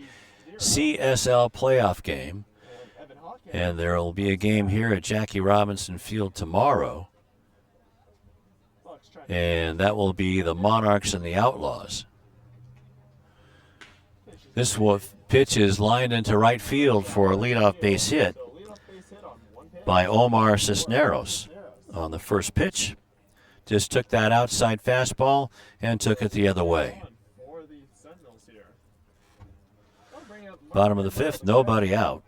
playoff game. And there will be a game here at Jackie Robinson Field tomorrow. And that will be the Monarchs and the Outlaws. This pitch is lined into right field for a leadoff base hit by Omar Cisneros on the first pitch. Just took that outside fastball and took it the other way. Bottom of the 5th, nobody out.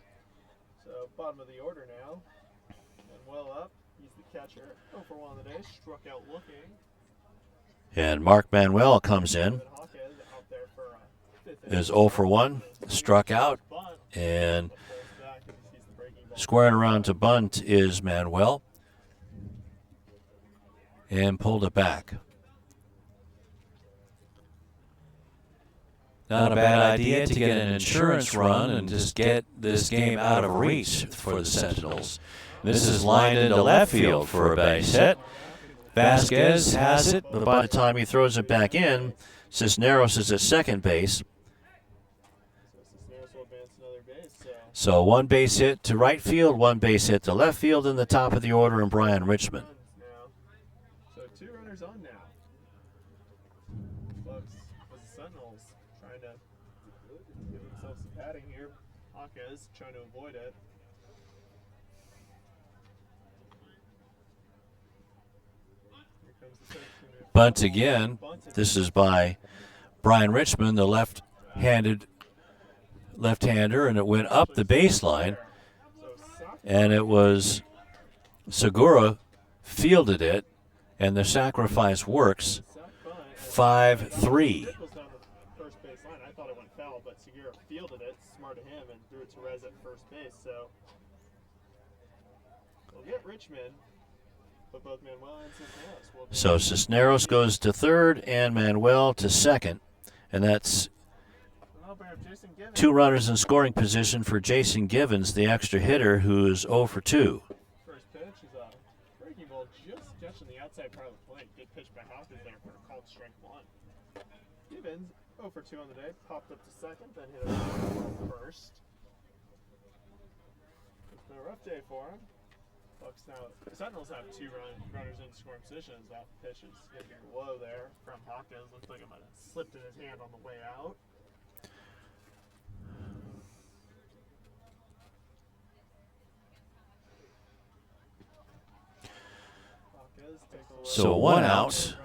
So bottom of the order now. And well up, he's the catcher. 0 for 1 on the day, struck out looking. And Mark Manuel comes in. Is 0 for 1, struck out, and squaring around to bunt is Manuel. And pulled it back. Not a bad idea to get an insurance run and just get this game out of reach for the Sentinels. This is lined into left field for a base hit. Vasquez has it, but by the time he throws it back in, Cisneros is at second base. So one base hit to right field, one base hit to left field in the top of the order, and Brian Richmond. So 2 runners on now. Bucs with the Sentinels trying to give themselves some padding here. Hawkes trying to avoid it. Here comes the pitch. Bunt again. This is by Brian Richmond, the left-hander, and it went up the baseline, and it was Segura fielded it, and the sacrifice works. 5-3. First base line. I thought it went foul, but Segura fielded it, smart of him, and threw it to Rez at first base. So we'll get Richmond, but both Manuel and Cisneros. So Cisneros goes to third and Manuel to second, and that's 2 runners in scoring position for Jason Givens, the extra hitter, who is 0 for 2. First pitch is a breaking ball just touching the outside part of the plate. Good pitch by Hawkins there for a called strike 1. Givens 0 for 2 on the day, popped up to second, then hit a first. It's been a rough day for him. Bucs now, the Sentinels have 2 runners in scoring positions. That pitch is going to be low there from Hawkins. Looks like it might have slipped in his hand on the way out. So 1 out,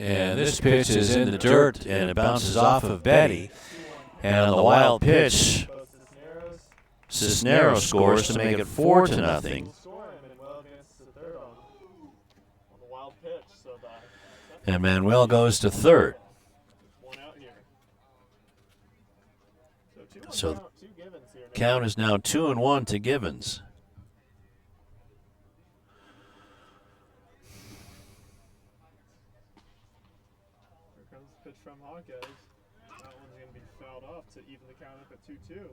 and this pitch is in the dirt, and it bounces off of Betty. And on the wild pitch, Cisneros scores to make it 4-0. And Manuel goes to third. So count is now 2-1 to Givens. Pitch from Hawkes. That one's going to be fouled off to even the count up at 2-2.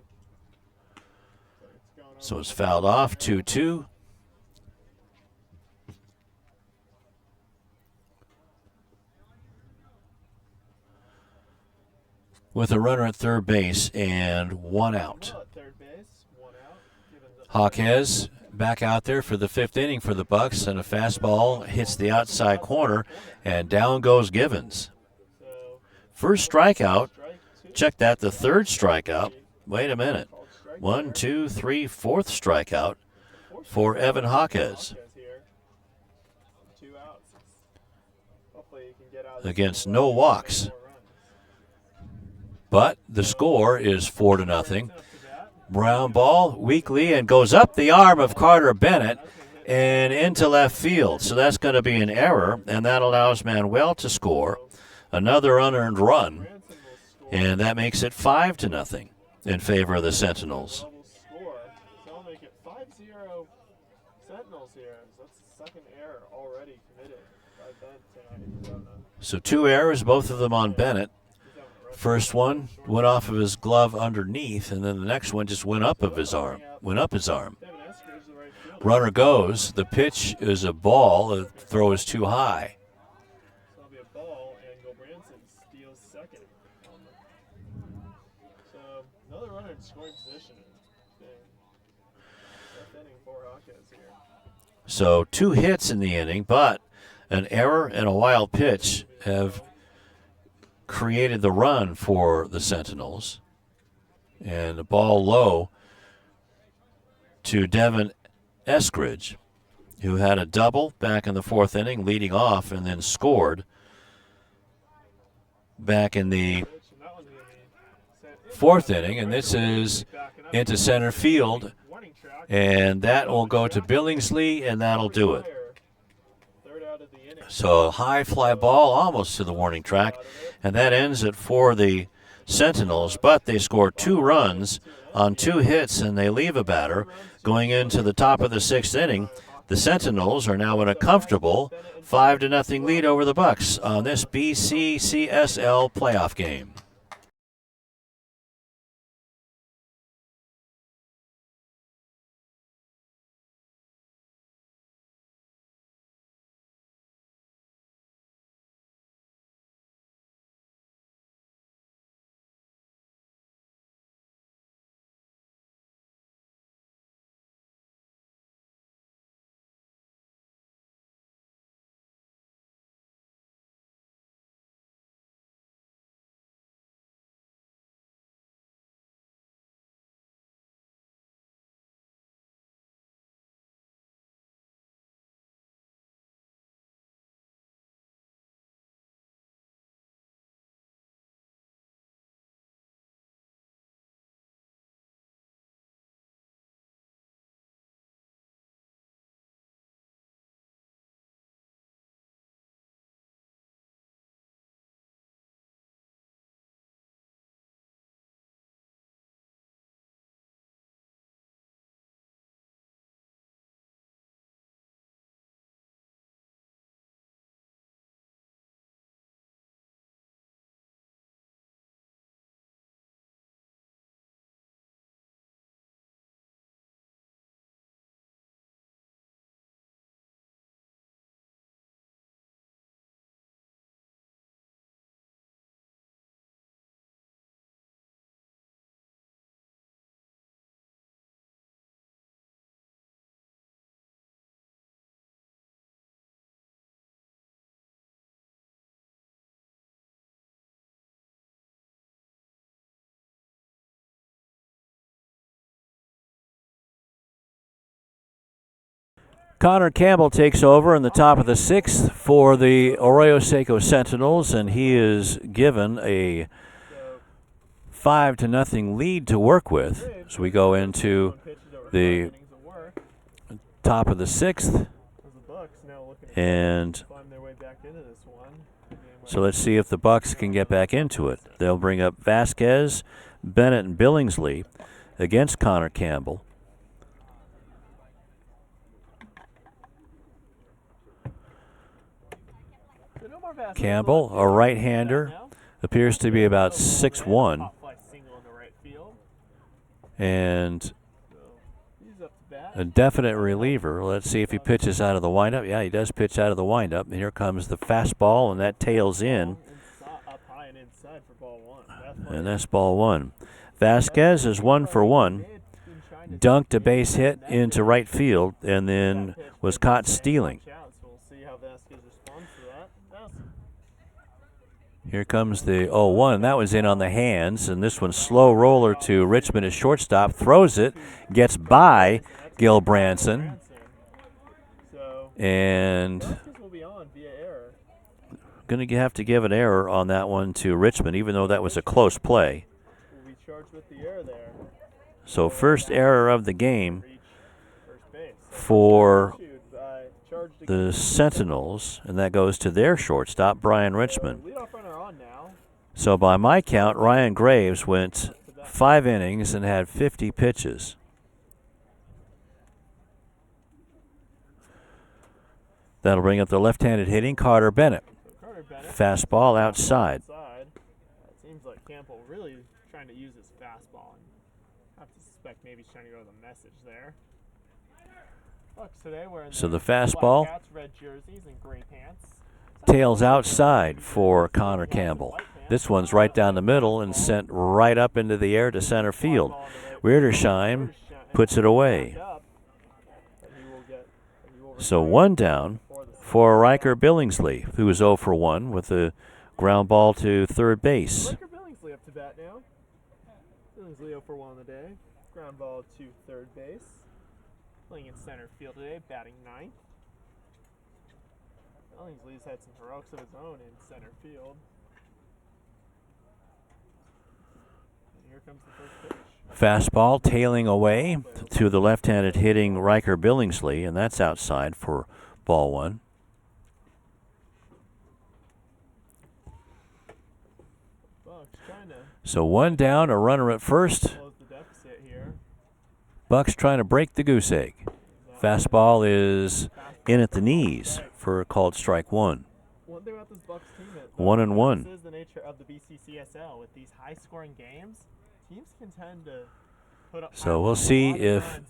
So it's fouled off, 2-2. With a runner at third base and 1 out. Hawkes back out there for the 5th inning for the Bucs, and a fastball hits the outside corner, and down goes Givens. First strikeout. Check that, the 3rd strikeout. Wait a minute. 1, 2, 3, 4th strikeout for Evan Hawkes. Against no walks. But the score is 4-0. Brown ball weakly and goes up the arm of Carter Bennett and into left field. So that's going to be an error, and that allows Manuel to score another unearned run, and that makes it 5-0 in favor of the Sentinels. That'll make it 5-0 Sentinels here. That's the 2nd error already committed by Bennett tonight. So 2 errors, both of them on Bennett. First one went off of his glove underneath, and then the next one just went up his arm. Runner goes. The pitch is a ball. The throw is too high. So 2 hits in the inning, but an error and a wild pitch have created the run for the Sentinels. And the ball low to Devin Eskridge, who had a double back in the 4th inning, leading off, and then scored back in the 4th inning. And this is into center field, and that will go to Billingsley, and that'll do it. So a high fly ball almost to the warning track, and that ends it for the Sentinels, but they score 2 runs on 2 hits, and they leave a batter. Going into the top of the 6th inning, the Sentinels are now in a comfortable 5-0 lead over the Bucs on this BCCSL playoff game. Connor Campbell takes over in the top of the 6th for the Arroyo Seco Sentinels, and he is given a 5-0 lead to work with as we go into the top of the 6th. And so let's see if the Bucs can get back into it. They'll bring up Vasquez, Bennett, and Billingsley against Connor Campbell. Campbell, a right-hander, appears to be about 6'1", and a definite reliever. Let's see if he pitches out of the windup. Yeah, he does pitch out of the windup. And here comes the fastball, and that tails in. And that's ball 1. Vasquez is 1 for 1. Dunked a base hit into right field and then was caught stealing. Here comes the 0-1. That was in on the hands, and this one slow roller to Richmond at shortstop. Throws it, gets by Gil Branson, and going to have to give an error on that one to Richmond, even though that was a close play. So first error of the game for the Sentinels, and that goes to their shortstop, Brian Richmond. So by my count, Ryan Graves went 5 innings and had 50 pitches. That'll bring up the left-handed hitting Carter Bennett. Fastball outside. It seems like Campbell really trying to use his fastball. I have to suspect maybe he's trying to go with a message there. So the fastball Cats, red jerseys and gray pants. tails outside for Connor Campbell. This one's right down the middle and sent right up into the air to center field. Weirdersheim puts it away. So 1 down for Riker Billingsley, who is 0 for 1 with a ground ball to third base. Riker Billingsley up to bat now. Billingsley 0 for 1 on the day. Ground ball to third base. Playing in center field today, batting 9th. Billingsley's had some heroics of his own in center field. And here comes the first pitch. Fastball tailing away to the left-handed hitting Riker Billingsley, and that's outside for ball 1. So 1 down, a runner at first. Bucs trying to break the goose egg. Fastball is in at the knees for a called strike 1. One thing about this Bucs team is 1-1. This is the nature of the BCCSL. With these high-scoring games, teams can tend to put up. So we'll see if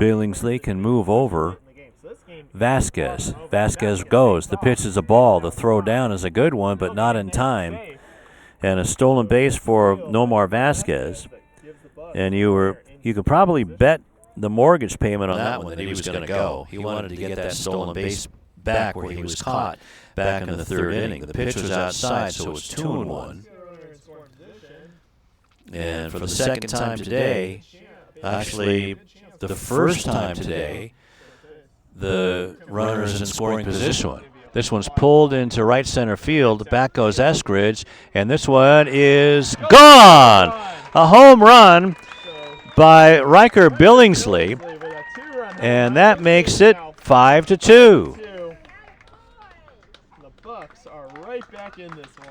Billingsley can move over Vasquez. Vasquez goes. The pitch is a ball. The throw down is a good one, but not in time. And a stolen base for Nomar Vasquez. And you could probably bet the mortgage payment on that one that he was going to go. He wanted to get that stolen base back where he was caught back in the 3rd inning. The pitch was outside, so it was 2-1. And for the second time today, actually the first time today, the runner is in scoring position. This one's pulled into right center field. Back goes Eskridge, and this one is gone. A home run by Riker Billingsley, and that makes it 5-2. The Bucs are right back in this one.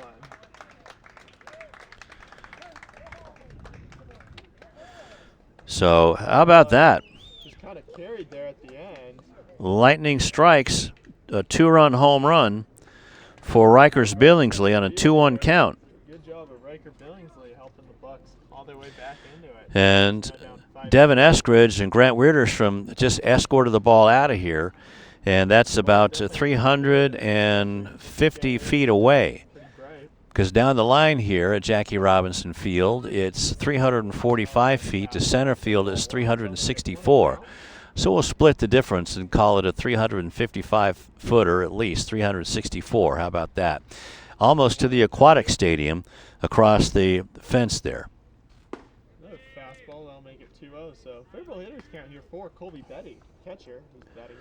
So how about that? Just kind of carried there at the end. Lightning strikes, a 2-run home run for Rikers Billingsley on a 2-1 count. Good job of Riker Billingsley helping the Bucs all their way back into it. And Devin Eskridge and Grant Weirderstrom just escorted the ball out of here, and that's about 350 feet away. Because down the line here at Jackie Robinson Field, it's 345 feet. To center field is 364. So we'll split the difference and call it a 355-footer, at least 364. How about that? Almost to the aquatic stadium across the fence there. Another fastball, that'll make it 2-0. So favorable hitters count here for Colby Betty. catcher, who's batting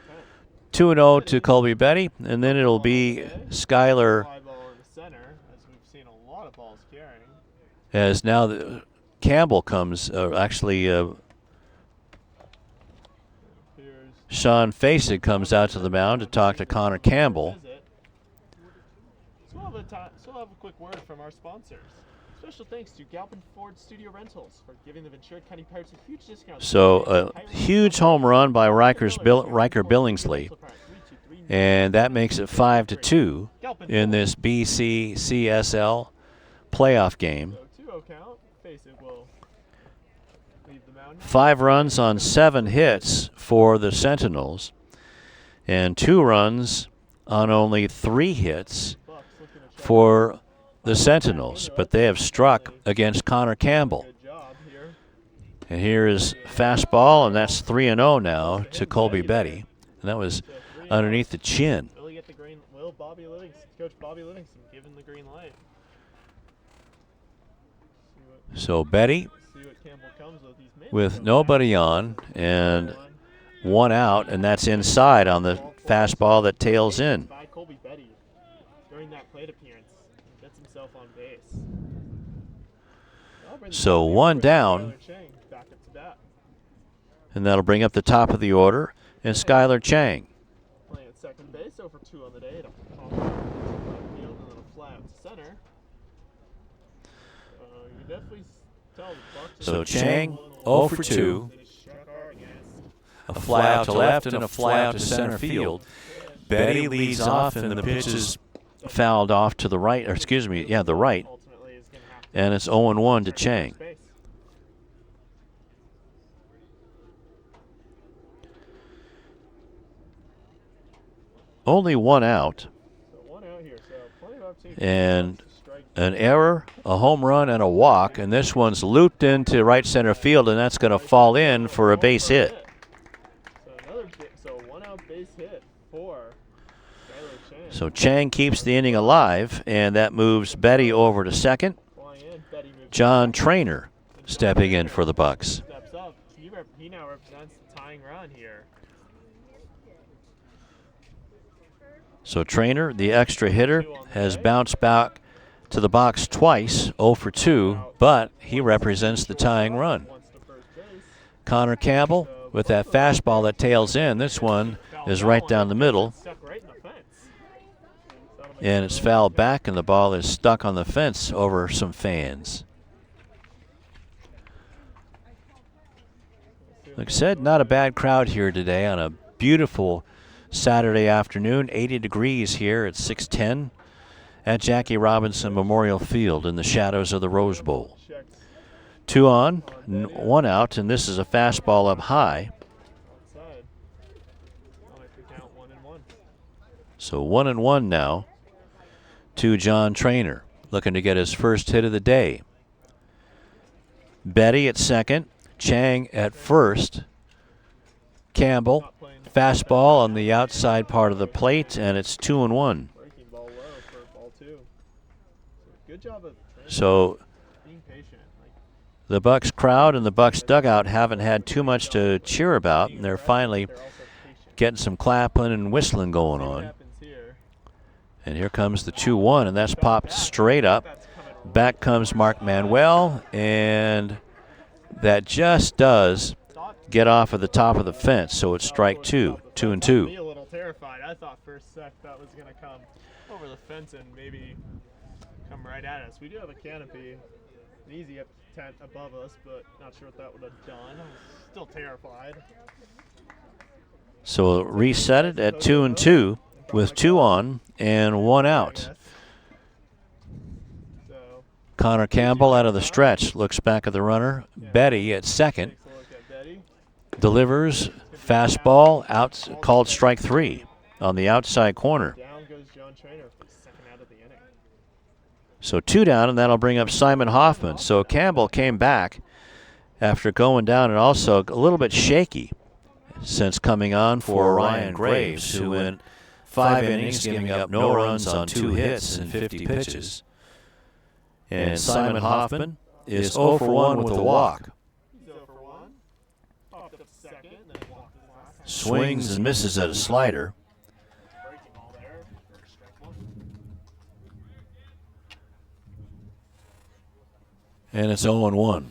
10th. 2-0 to Colby Betty, and then it'll be Skylar. Fly ball in the center, as we've seen a lot of balls carrying. As now Campbell comes, actually Sean Fasig comes out to the mound to talk to Connor Campbell. So we'll have a quick word from our sponsors. Special thanks to Galpin Ford Studio Rentals for giving the Ventura County Pirates a huge discount. So a huge home run by Riker Billingsley, and that makes it 5-2 in this BCCSL playoff game. 2-0 count. Fasig will leave the mound. 5 runs on 7 hits for the Sentinels, and 2 runs on only 3 hits for the Sentinels, but they have struck against Connor Campbell. And here is fastball, and that's 3-0 now to Colby Betty, and that was underneath the chin. Will Coach Bobby Livingston give him the green light? So Betty with nobody on and 1 out, and that's inside on the fastball that tails in. By Colby Betty during that plate appearance, gets himself on base. So 1 down, and that'll bring up the top of the order, and Skylar Chang. Playing at second base, over 2 on the day. Field and then a fly out to center. You can definitely tell the Bucs. So Chang 0 for 2. A fly out to left and a fly out to center field. Betty leads off, and the pitch is fouled off to the right, or excuse me, the right. And it's 0-1 to Chang. Only 1 out. And an error, a home run, and a walk, and this one's looped into right center field, and that's going to fall in for a base hit. So 1 out base hit for Skylar Chang. So Chang keeps the inning alive, and that moves Betty over to second. John Trainer stepping in for the Bucs. Steps up. He now represents the tying run here. So Trainer, the extra hitter, has bounced back to the box twice, 0 for 2, but he represents the tying run. Connor Campbell with that fastball that tails in. This one is right down the middle, and it's fouled back, and the ball is stuck on the fence over some fans. Like I said, not a bad crowd here today on a beautiful Saturday afternoon. 80 degrees here at 610 at Jackie Robinson Memorial Field in the shadows of the Rose Bowl. 2 on, 1 out, and this is a fastball up high. So 1-1 now to John Trainer, looking to get his first hit of the day. Betty at second, Chang at first. Campbell, fastball on the outside part of the plate, and it's 2-1. So the Bucs crowd and the Bucs dugout haven't had too much to cheer about, and they're finally getting some clapping and whistling going on. And here comes the 2-1, and that's popped straight up. Back comes Mark Manuel, and that just does get off of the top of the fence, so it's strike 2, 2-2. Me a little terrified. I thought for a sec that was going to come over the fence and maybe come right at us. We do have a canopy, an easy tent above us, but not sure what that would have done. I was still terrified. So reset it at 2-2 with 2 on and 1 out. Connor Campbell out of the stretch, looks back at the runner. Betty at second. Delivers fastball out, called strike 3 on the outside corner. Down goes John Trainer for the second out of the inning. So 2 down, and that'll bring up Simon Hoffman. So Campbell came back after going down and also a little bit shaky since coming on for Ryan Graves, who went 5 innings, giving up no runs on 2 hits and 50 pitches. And Simon Hoffman is 0 for 1 with a walk. He's 0 for 1. Popped up second, then walked his last Swings and misses at a slider. Breaking ball there for strike one. And it's 0-1.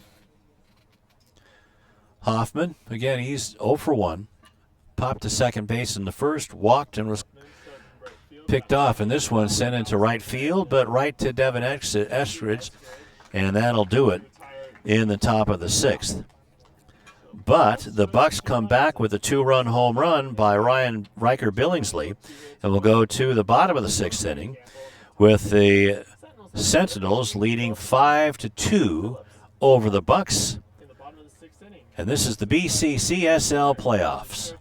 Hoffman, again, he's 0 for 1. Popped to second base in the first, walked, and was picked off. And this one sent into right field, but right to Devin Estridge, and that'll do it in the top of the 6th. But the Bucs come back with a 2-run home run by Ryan Riker Billingsley, and we'll go to the bottom of the 6th inning with the Sentinels leading 5-2 over the Bucs. And this is the BCCSL playoffs.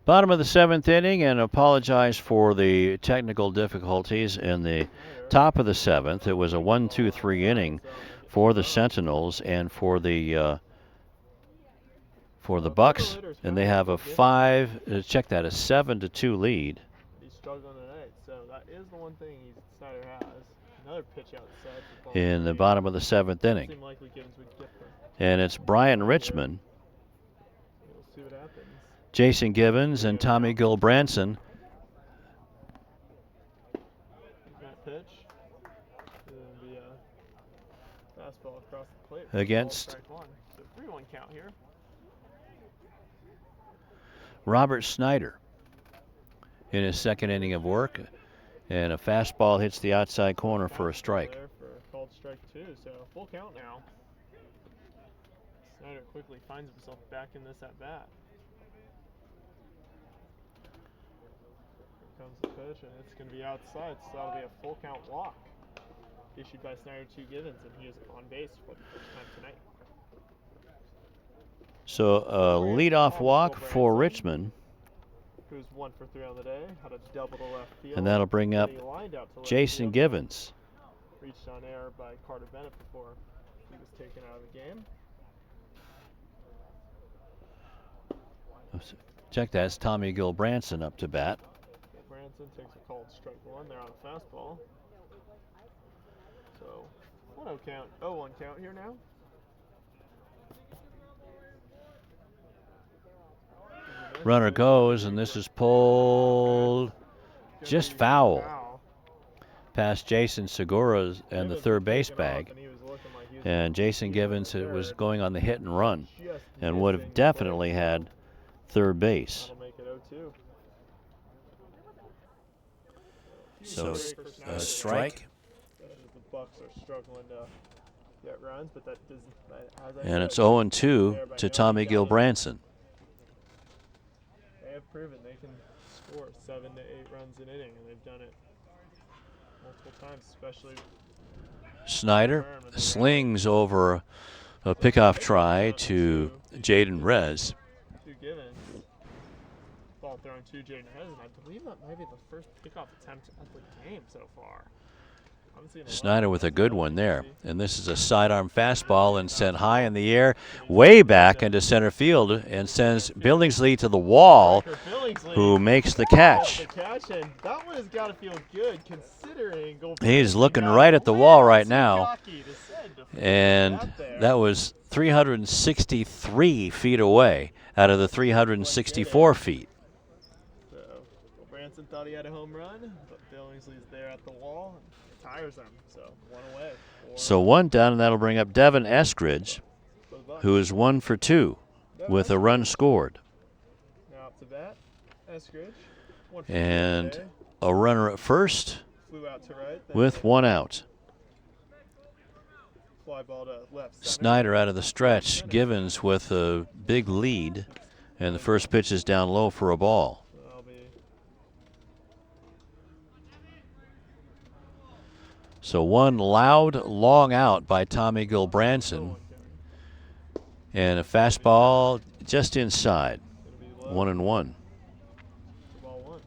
Bottom of the 7th inning, and apologize for the technical difficulties in the top of the 7th. It was a 1-2-3 inning for the Sentinels and for the Bucs, and they have a 7-2 lead. He's struggling tonight, so that is the one thing Snyder has. Another pitch outside in the bottom of the 7th inning. And it's Brian Richmond, We'll see what happens. Jason Gibbons, and Tommy Gilbranson. That pitch. The fastball across the plate. Against So 3-1 count here. Robert Snyder in his 2nd inning of work. And a fastball hits the outside corner for a strike. There for a called strike 2, so full count now. Snyder quickly finds himself back in this at bat. Here comes the pitch, and it's going to be outside, so that'll be a full count walk issued by Snyder to Givens, and he is on base for the first time tonight. So a leadoff walk for Richmond. Who's 1 for 3 on the day, had a double to left field. And that'll bring up Jason Givens. Reached on air by Carter Bennett before he was taken out of the game. Check that, it's Tommy Gilbranson up to bat. Gilbranson takes a called strike 1 there on the fastball. So 1-0 count, 0-1 count here now. Runner goes, and this is pulled just foul past Jason Segura and the third base bag. And Jason Givens was going on the hit and run and would have definitely had third base. So a strike. The Bucs are struggling to get runs, but that doesn't. And it's 0-2 to Tommy Gilbranson. They have proven they can score 7 to 8 runs an inning, and they've done it multiple times, especially. Snyder slings over a pickoff try to Jaden Rez. To Givens. Ball thrown to Jaden Rez, and I believe that might be the first pickoff attempt at the game so far. Snyder with a good one there. And this is a sidearm fastball and sent high in the air, way back into center field, and sends Billingsley to the wall, who makes the catch. That one has got to feel good considering. He's looking right at the wall right now. And that was 363 feet away out of the 364 feet. So Branson thought he had a home run, but Billingsley's there at the wall. Tires them, so 1 away. So 1 down, and that'll bring up Devin Eskridge, who is 1 for 2 with a run scored. Now up to bat, Eskridge. And a runner at first Flew out to right, with 1 out. Fly ball to left. Snyder out of the stretch. Givens with a big lead, and the first pitch is down low for a ball. So 1 loud, long out by Tommy Gilbranson. And a fastball just inside. 1-1. Ball 1.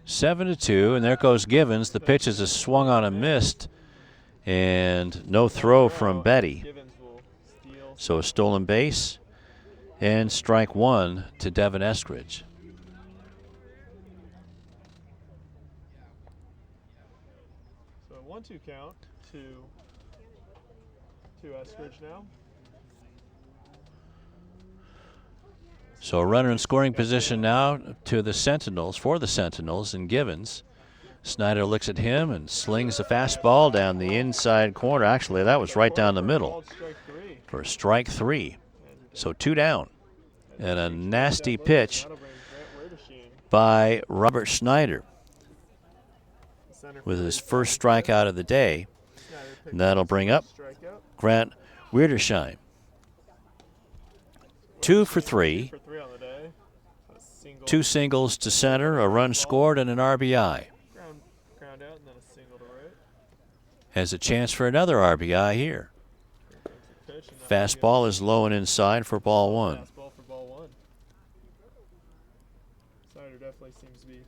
7-2, and there goes Givens. The pitch is a swung on a missed, and no throw from Betty. So a stolen base. And strike 1 to Devin Eskridge. So 1-2 count to Eskridge now. So a runner in scoring position now to the Sentinels, for the Sentinels, and Givens. Snyder looks at him and slings a fastball down the inside corner. Actually, that was right down the middle for strike 3. So 2 down. And a nasty pitch by Robert Snyder with his first strikeout of the day. And that'll bring up Grant Wiedersheim. 2 for 3. 2 singles to center, a run scored, and an RBI. Ground out and then a single to right. has a chance for another RBI here. Fastball is low and inside for ball one. Fastball for ball one. Snyder definitely seems to be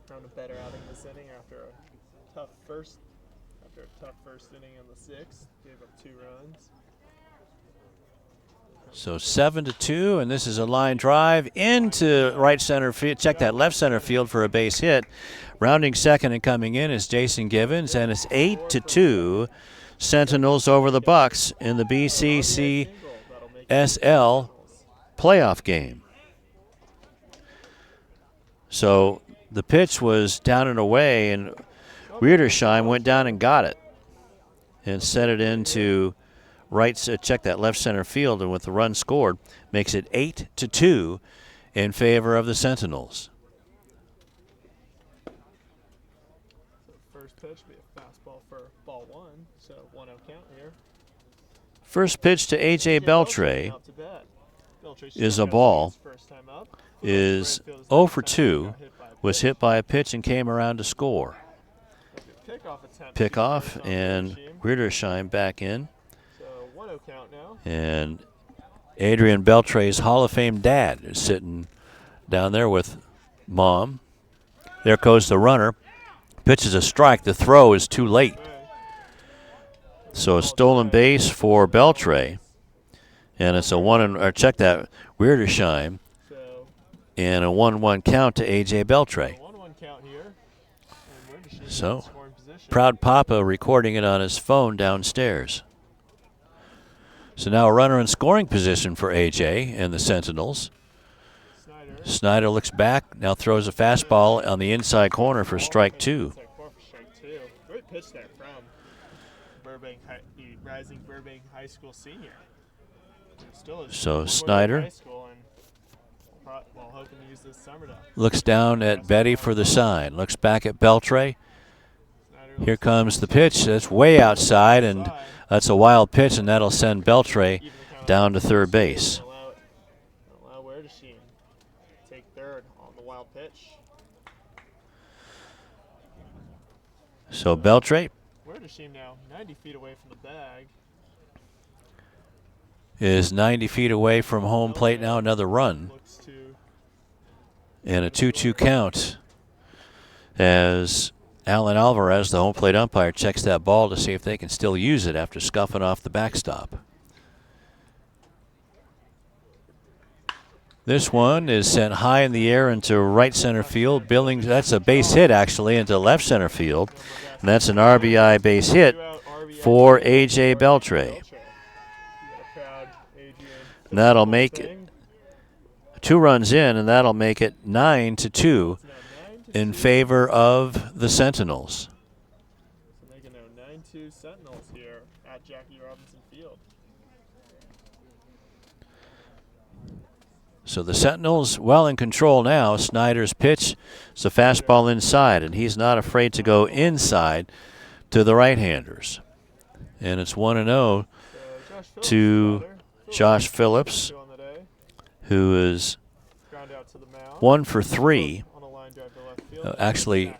having a better outing this inning after a tough first inning in the sixth. Gave up 2 runs. So 7-2, and this is a line drive into right center field. Check that left center field for a base hit. Rounding second and coming in is Jason Givens, and it's 8-2. Sentinels over the Bucs in the BCCSL playoff game. So the pitch was down and away, and Wiedersheim went down and got it and sent it into right. Check that left center field, and with the run scored, makes it 8-2 in favor of the Sentinels. First pitch be a fastball for ball one, so 1-0 count here. First pitch to A.J. Beltre is a ball. Is 0 for 2. Was hit by a pitch and came around to score. Pickoff and Wiedersheim back in. So 1-0 count now. And Adrian Beltre's Hall of Fame dad is sitting down there with Mom. There goes the runner. Pitches a strike. The throw is too late. So a stolen base for Beltre. And it's a check that, Wiedersheim. And a 1-1 count to A.J. Beltre. So, proud Papa recording it on his phone downstairs. So now a runner in scoring position for A.J. and the Sentinels. Snyder looks back, now throws a fastball on the inside corner for strike 2. Great pitch there from the rising Burbank High School senior. So Snyder hoping to use this summer to looks down at Betty for the sign, looks back at Beltre. Here comes the pitch. That's way outside, and that's a wild pitch, and that'll send Beltre down to third base. Allow Wiedersheim take third on the wild pitch. So Beltre Wiedersheim now 90 feet away from the bag. Is 90 feet away from home plate now. Another run. And a 2-2 count as Alan Alvarez, the home plate umpire, checks that ball to see if they can still use it after scuffing off the backstop. This one is sent high in the air into right center field. Billings, that's a base hit actually, into left center field. And that's an RBI base hit for A.J. Beltre. And that'll make it 2 runs in, and that'll make it 9-2 in favor of the Sentinels. So making now 9-2 Sentinels here at Jackie Robinson Field. So the Sentinels well in control now. Snyder's pitch is a fastball inside, and he's not afraid to go inside to the right-handers. And it's 1-0 to Josh Phillips, who is 1 for 3. Actually,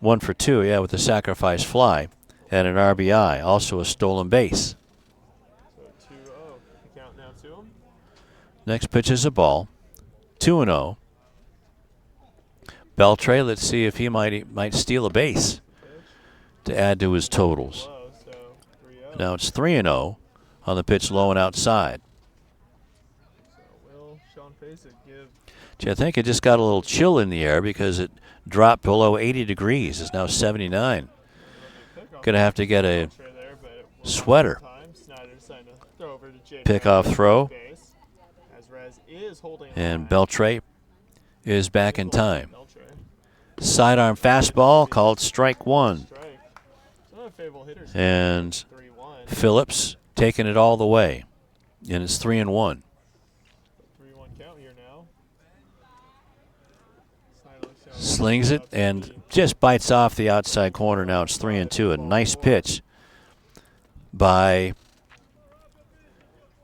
1 for 2, yeah, with the sacrifice fly and an RBI, also a stolen base. So 2-0. Count now to him. Next pitch is a ball. 2-0. Beltre, let's see if he might steal a base to add to his totals. Now it's 3-0 on the pitch low and outside. Gee, I think it just got a little chill in the air because it dropped below 80 degrees. It's now 79. Gonna have to get a sweater. Pickoff throw. And Beltre is back in time. Sidearm fastball called strike 1. And Phillips taking it all the way. And it's 3-1. Slings it and just bites off the outside corner. Now it's 3-2. A nice pitch by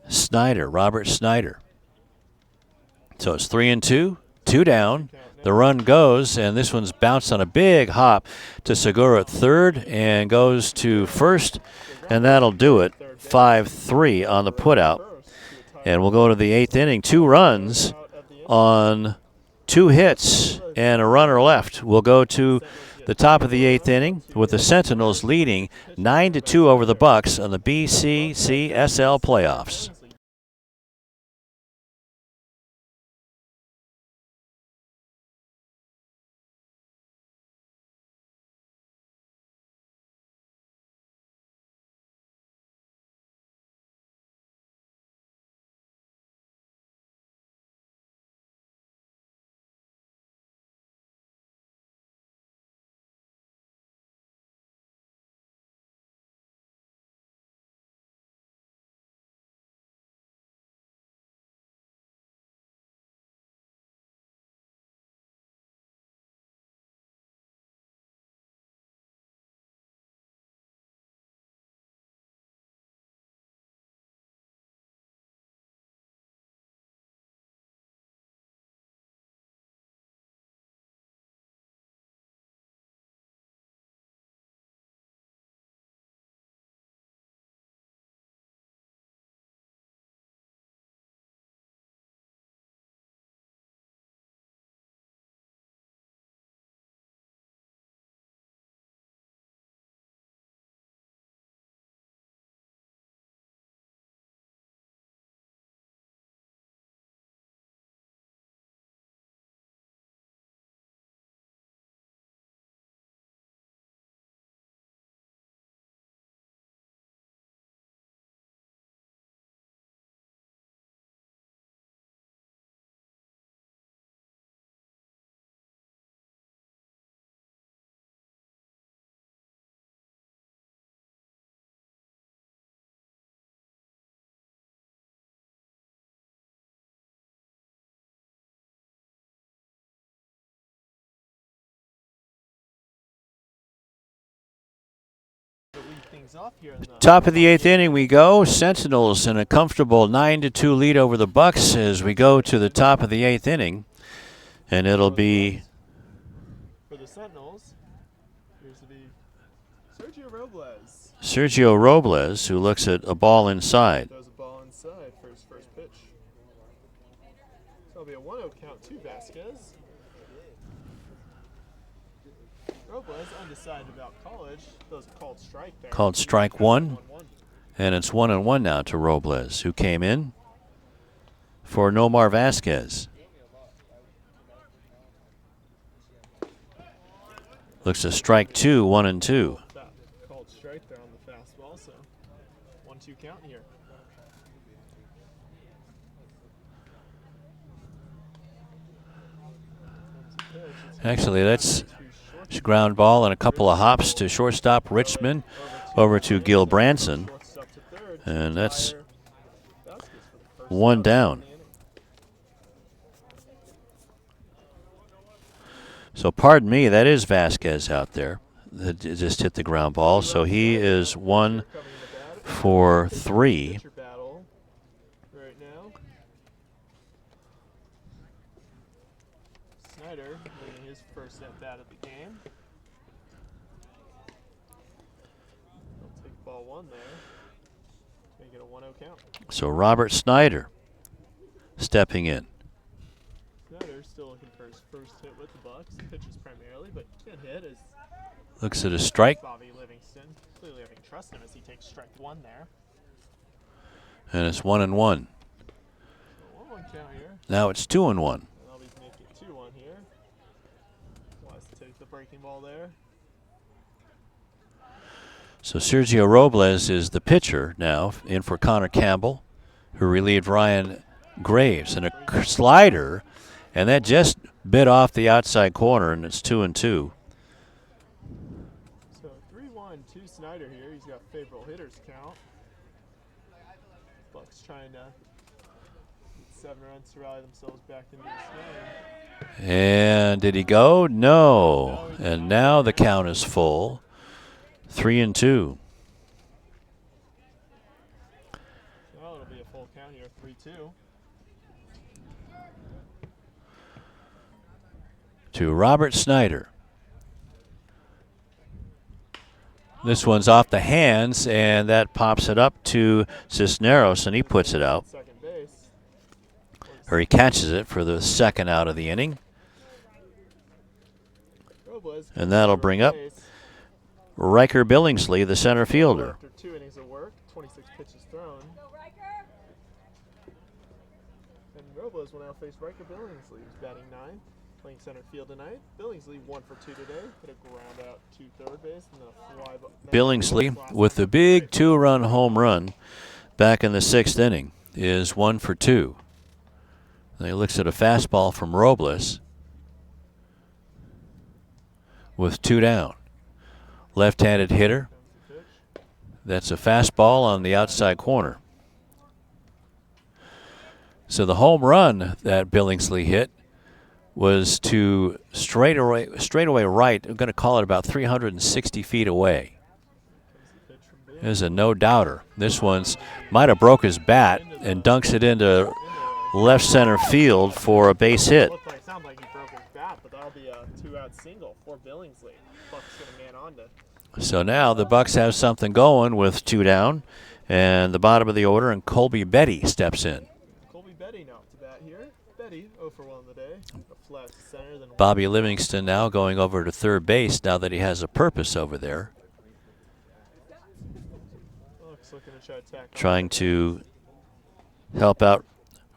Snyder, Robert Snyder. So it's 3-2, 2 down. The run goes, and this one's bounced on a big hop to Segura at third and goes to first, and that'll do it. 5-3 on the putout. And we'll go to the 8th inning. 2 runs on 2 hits and a runner left. We'll go to the top of the 8th inning with the Sentinels leading 9-2 over the Bucs on the BCCSL playoffs. Top of the 8th inning we go. Sentinels in a comfortable 9-2 lead over the Bucs as we go to the top of the 8th inning. And it'll be for the Sentinels. Here's to be Sergio Robles. Sergio Robles, who looks at a ball inside. Throws a ball inside for his first pitch. So it'll be a 1-0 count to Vasquez. Robles undecided about college. Those are called strike there. Called strike one. And it's 1-1 now to Robles, who came in for Nomar Vasquez. Looks a strike 2, 1-2. Called strike there on the fastball, so 1-2 count here. Actually, that's ground ball and a couple of hops to shortstop Richmond, over to Gil Branson, and that's 1 down. So pardon me, that is Vasquez out there that just hit the ground ball. So he is 1 for 3. Snyder making his first at bat of the game. He'll take ball 1 there. Make it a 1-0 count. So Robert Snyder stepping in. Snyder still looking for his first hit with the Bucs. Pitches primarily, but can't hit as looks at a strike. Bobby Livingston clearly having trust in him as he takes strike 1 there. And it's 1-1. So 1-1 count here. Now it's 2-1. I'll be making 2-1 here. Wants to take the breaking ball there. So Sergio Robles is the pitcher now, in for Connor Campbell, who relieved Ryan Graves. And a slider, and that just bit off the outside corner, and it's 2-2. So 3-1 to Snyder here. He's got favorable hitters count. Bucs trying to get 7 runs to rally themselves back into this game. And did he go? No. And now the count is full. 3-2. Well, it'll be a full count here, 3-2. to Robert Snyder. This one's off the hands, and that pops it up to Cisneros, and he puts it out. Or he catches it for the second out of the inning. And that'll bring up Riker Billingsley, the center fielder. After 2 innings of work, 26 pitches thrown. And Robles will now face Riker Billingsley, who's batting 9th, playing center field tonight. Billingsley 1 for 2 today, hit a ground out to third base, and then a fly. Billingsley, with the big 2-run home run back in the 6th inning, is 1 for 2. And he looks at a fastball from Robles with 2 down. Left-handed hitter. That's a fastball on the outside corner. So the home run that Billingsley hit was to straightaway right. I'm going to call it about 360 feet away. There's a no-doubter. This one's might have broke his bat and dunks it into left center field for a base hit. It sounded like he broke his bat, but that'll be a 2-out single for Billingsley. Bucs get a man on to. So now the Bucs have something going with 2 down, and the bottom of the order, and Colby Betty steps in. Colby Betty now to bat here. Betty 0 for 1 on the day. A flat center, then Bobby Livingston now going over to third base now that he has a purpose over there. Bucs looking to try to tackle. Trying to help out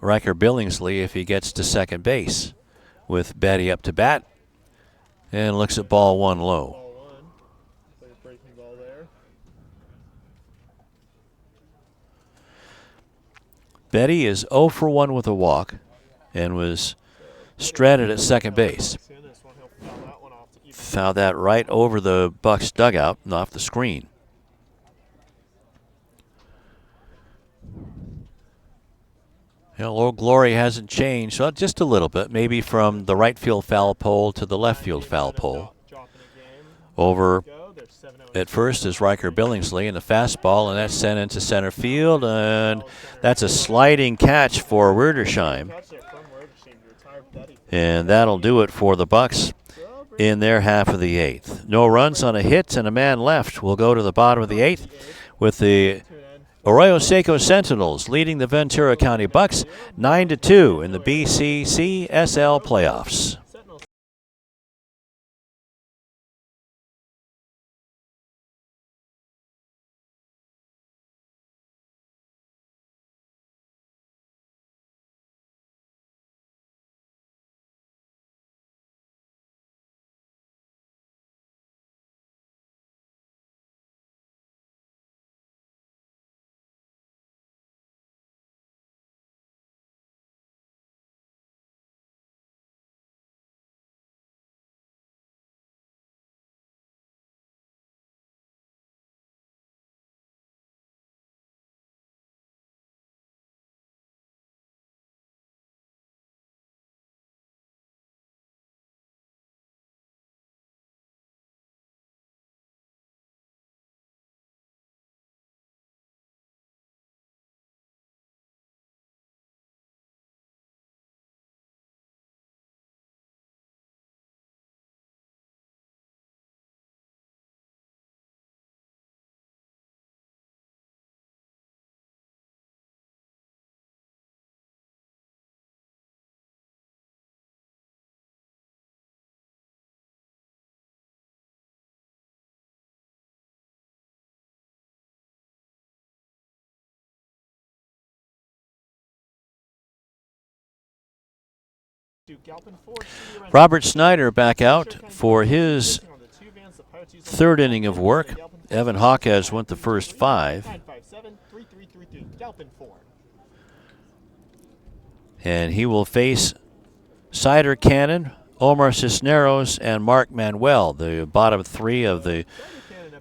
Riker Billingsley if he gets to second base, with Betty up to bat and looks at ball 1 low. Ball 1. Play a breaking ball there. Betty is 0 for 1 with a walk and was stranded at second base. Fouled that right over the Bucs dugout and off the screen. You know, Old Glory hasn't changed, so just a little bit, maybe from the right field foul pole to the left field foul pole. Over at first is Riker Billingsley and the fastball, and that's sent into center field, and that's a sliding catch for Werdersheim. And that'll do it for the Bucs in their half of the 8th. No runs on a hit and a man left. We'll go to the bottom of the 8th with the Arroyo Seco Sentinels leading the Ventura County Bucs 9-2 in the BCCSL playoffs. Robert Snyder back out for his 3rd inning of work. Evan Hawkes went the first 5. And he will face Cider Cannon, Omar Cisneros, and Mark Manuel, the bottom 3 of the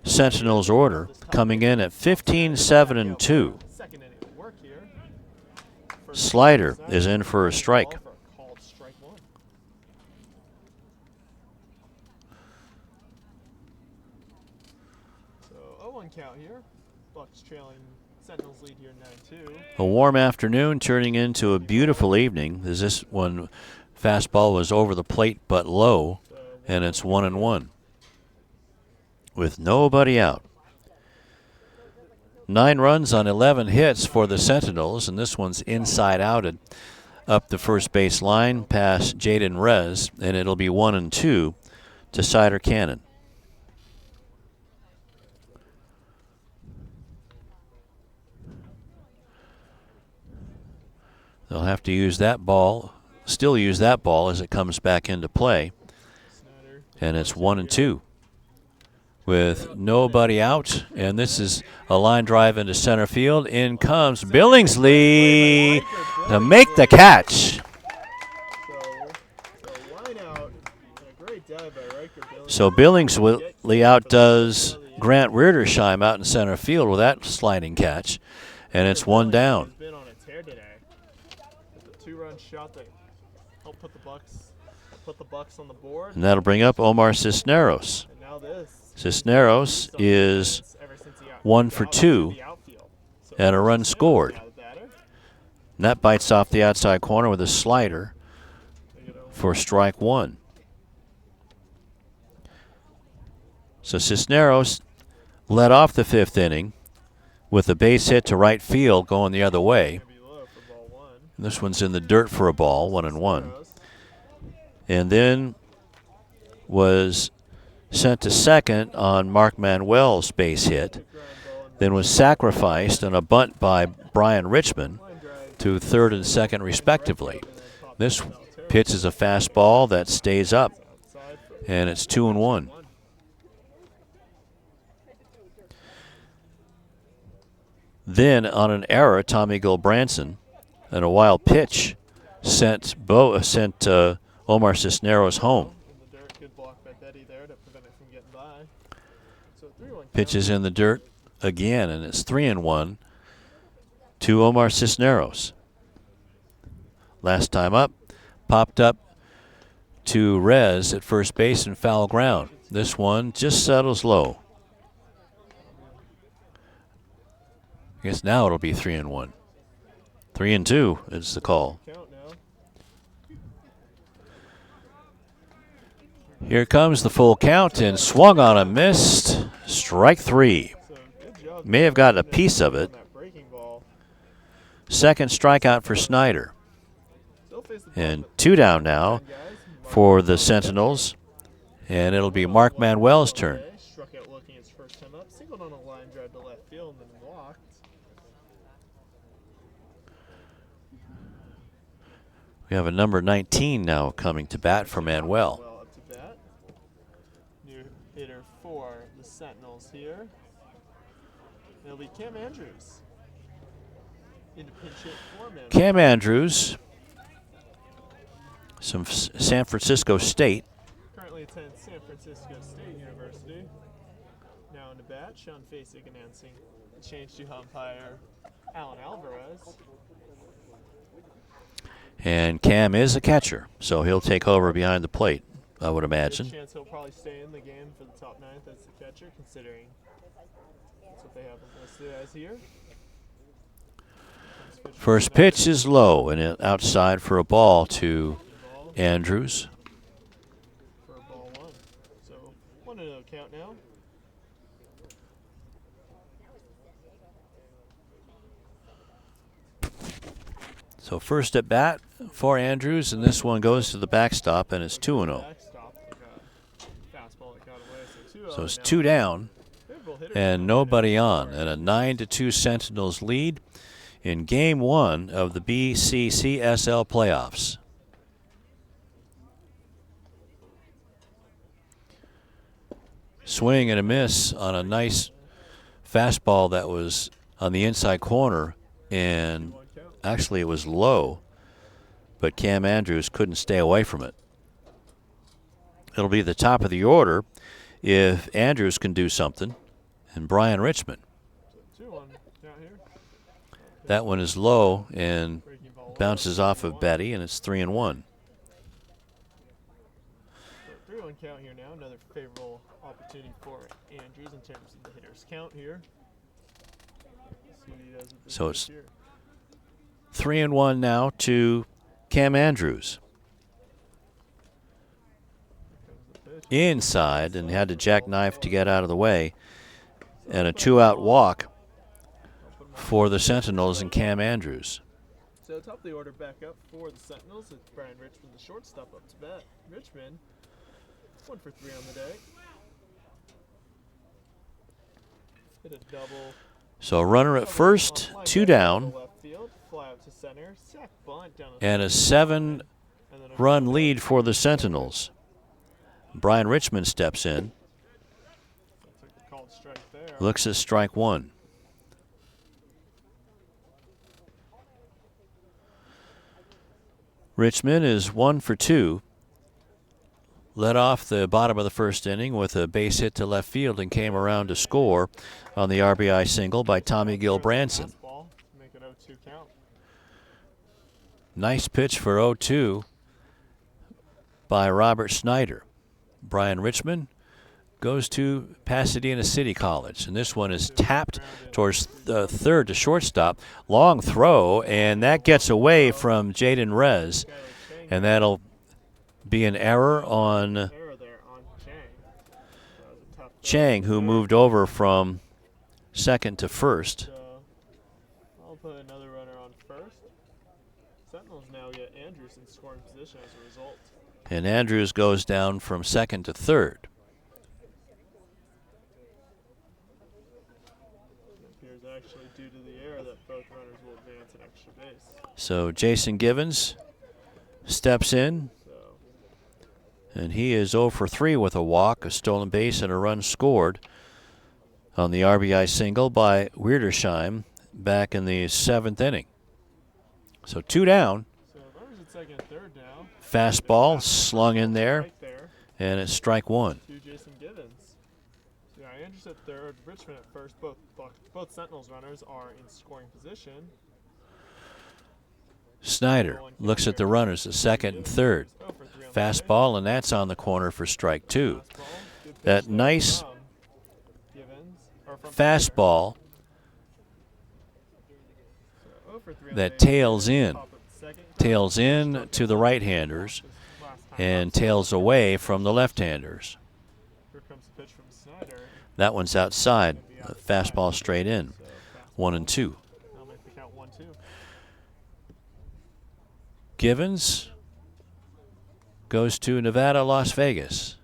Sentinels order, coming in at 15-7-2. Slider is in for a strike. Count here. Bucs trailing Sentinels lead here 9-2. A warm afternoon turning into a beautiful evening as this one Fastball was over the plate but low, and it's 1-1 with nobody out. 9 runs on 11 hits for the Sentinels, and this one's inside outed up the first base line past Jaden Rez, and it'll be 1-2 to Cider Cannon. They'll have to use that ball, still use that ball as it comes back into play, and it's 1-2 with nobody out, and this is a line drive into center field. In comes Billingsley to make the catch. So Billingsley outdoes Grant Reardersheim out in center field with that sliding catch, and it's 1 down. Been on a tear today. The 2-run shot that helped put the Bucs on the board. And that'll bring up Omar Cisneros. And now this. Cisneros is 1 for 2 and a run scored. And that bites off the outside corner with a slider for strike 1. So Cisneros led off the 5th inning with a base hit to right field going the other way. And this one's in the dirt for a ball, 1-1. And then was sent to second on Mark Manuel's base hit, then was sacrificed on a bunt by Brian Richmond to third and second respectively. This pitch is a fastball that stays up, and it's 2-1. Then on an error, Tommy Gilbranson and a wild pitch sent Omar Cisneros home. Pitch is in the dirt again, and it's 3-1 to Omar Cisneros. Last time up, popped up to Rez at first base and foul ground. This one just settles low. I guess now it'll be 3-1. 3-2 is the call. Here comes the full count, and swung on a missed. Strike 3. May have gotten a piece of it. Second strikeout for Snyder. And 2 down now for the Sentinels. And it'll be Mark Manuel's turn. Struck out looking his first time up, singled on a line drive to left field, and then walked. We have a number 19 now coming to bat for Manuel. Up to bat. New hitter for the Sentinels here. It'll be Cam Andrews. Into pinch hit for Manuel. Cam Andrews, some San Francisco State. Currently attends San Francisco State University. Now in the bat, Sean Fasig announcing the change to umpire Alan Alvarez. And Cam is a catcher, so he'll take over behind the plate, I would imagine. There's a chance he'll probably stay in the game for the top 9th as the catcher, considering that's what they have him listed as here. First pitch is low and outside for a ball to Andrews. For ball 1. So 1-0 count now. So first at bat for Andrews, and this one goes to the backstop, and it's 2-0. So it's 2 down and nobody on, and a 9-2 Sentinels lead in Game 1 of the BCCSL playoffs. Swing and a miss on a nice fastball that was on the inside corner, and actually it was low, but Cam Andrews couldn't stay away from it. It'll be the top of the order if Andrews can do something, and Brian Richmond. That one is low and bounces off of Betty, and it's 3-1. 3-1 count here now. Another favorable opportunity for Andrews in terms of the hitter's count here. So it's 3-1 now to Cam Andrews. inside and had to jackknife to get out of the way. And a 2-out walk for the Sentinels and Cam Andrews. So top of the order back up for the Sentinels. It's Brian Richmond, the shortstop, up to bat. Richmond, 1 for 3 on the day. Hit a double. So a runner at first, 2 down, Left field, fly out to center, sack bunt down and a 7-run lead for the Sentinels. Brian Richmond steps in, called strike there. looks at strike 1. Richmond is 1 for 2. Led off the bottom of the first inning with a base hit to left field and came around to score on the RBI single by Tommy Gilbranson. Make it 0-2 count. Nice pitch for 0-2 by Robert Snyder. Brian Richmond goes to Pasadena City College, and this one is tapped towards third to shortstop. Long throw, and that gets away from Jaden Rez, and that'll be an error on Chang, who moved over from second to first. I'll put another runner on first. Sentinels now get Andrews in scoring position as a result. And Andrews goes down from second to third. It appears actually due to the error that both runners will advance an extra base. So Jason Givens steps in. And he is 0 for 3 with a walk, a stolen base, and a run scored on the RBI single by Wiedersheim back in the 7th inning. So 2 down. So runners at second and third now. Fastball slung in there, and it's strike 1. To Jason Givens. So Andrews at third, Richmond at first. Both Sentinels runners are in scoring position. Snyder looks at the runners at second and third. Fastball, and that's on the corner for strike 2. That nice fastball that tails in to the right-handers and tails away from the left-handers. That one's outside. Fastball straight in. 1-2. Givens goes to Nevada, Las Vegas.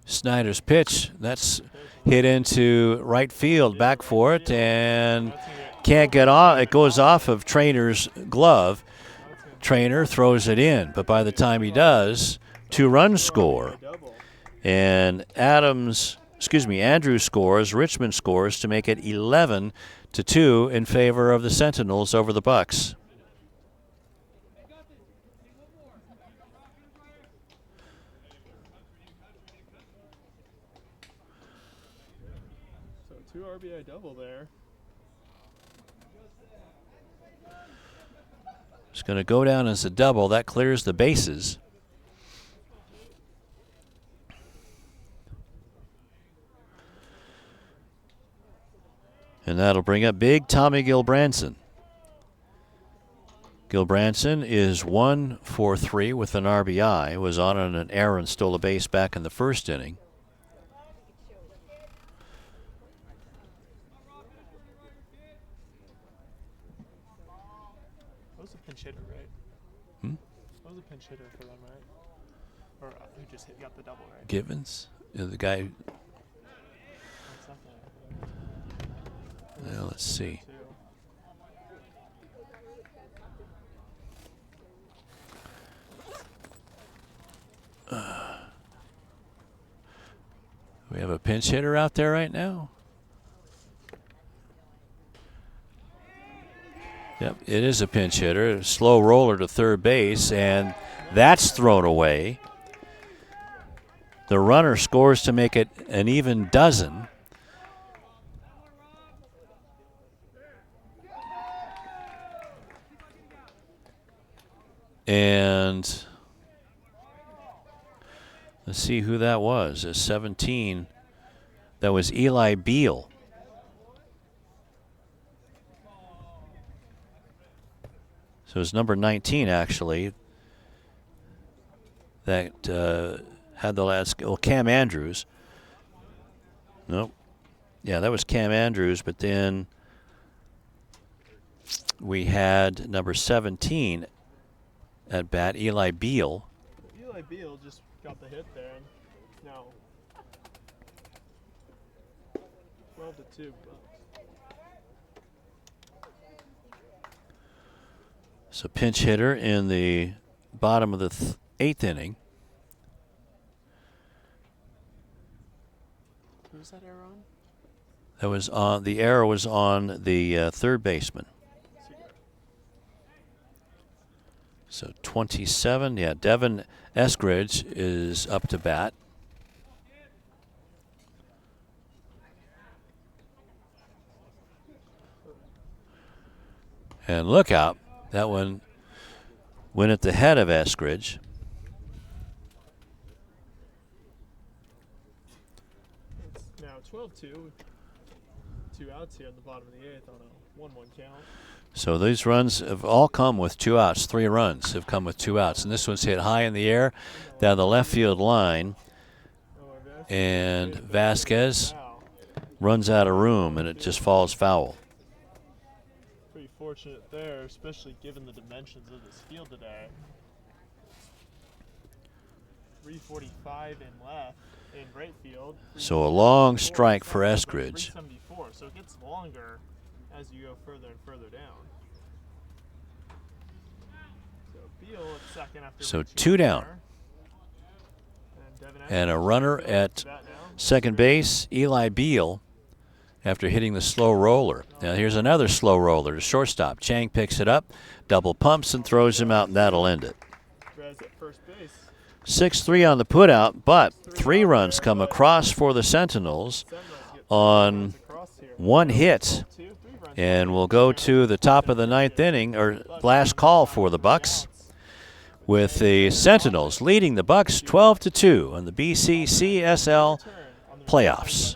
Snyder's pitch, that's hit into right field, back for it, and can't get off. It goes off of Trainer's glove. Trainer throws it in, but by the time he does, 2-run score. And Andrews scores, Richmond scores to make it 11-2 in favor of the Sentinels over the Bucs. So 2 RBI double there. It's going to go down as a double. That clears the bases. And that'll bring up big Tommy Gilbranson. Gilbranson is 1 for 3 with an RBI. Was on an error and stole a base back in the first inning. That was a pinch hitter, right? That was a pinch hitter for them, right? Or who just got the double, right? Givens, the guy. Well, let's see. We have a pinch hitter out there right now. Yep, it is a pinch hitter. A slow roller to third base, and that's thrown away. The runner scores to make it an even dozen. And let's see who that was. A 17. That was Eli Beal. So it's number 19, actually. that had the last. Well, Cam Andrews. Nope. Yeah, that was Cam Andrews, but then we had number 17 at bat, Eli Beal. Eli Beal just got the hit there, and now 12-2 Bucs. So pinch hitter in the bottom of the 8th inning. Who's that error on? That was on. The error was on the third baseman. So 27. Yeah, Devin Eskridge is up to bat. And look out. That one went at the head of Eskridge. It's now 12-2. 2 outs here in the bottom of the 8th on a 1-1 count. So these runs have all come with 2 outs. 3 runs have come with 2 outs. And this one's hit high in the air down the left field line. And Vasquez runs out of room, and it just falls foul. Pretty fortunate there, especially given the dimensions of this field today. 345 in left in right field. So a long strike for Eskridge. 374, so it gets longer as you go further and further down. So Beal at second after. So 2 down. And a runner at second base, Eli Beal, after hitting the slow roller. Now here's another slow roller to shortstop. Chang picks it up, double pumps and throws him out, and that'll end it. 6-3 on the putout, but 3 runs come across for the Sentinels on 1 hit. And we'll go to the top of the 9th inning, or last call for the Bucs, with the Sentinels leading the Bucs 12-2 on the BCCSL playoffs.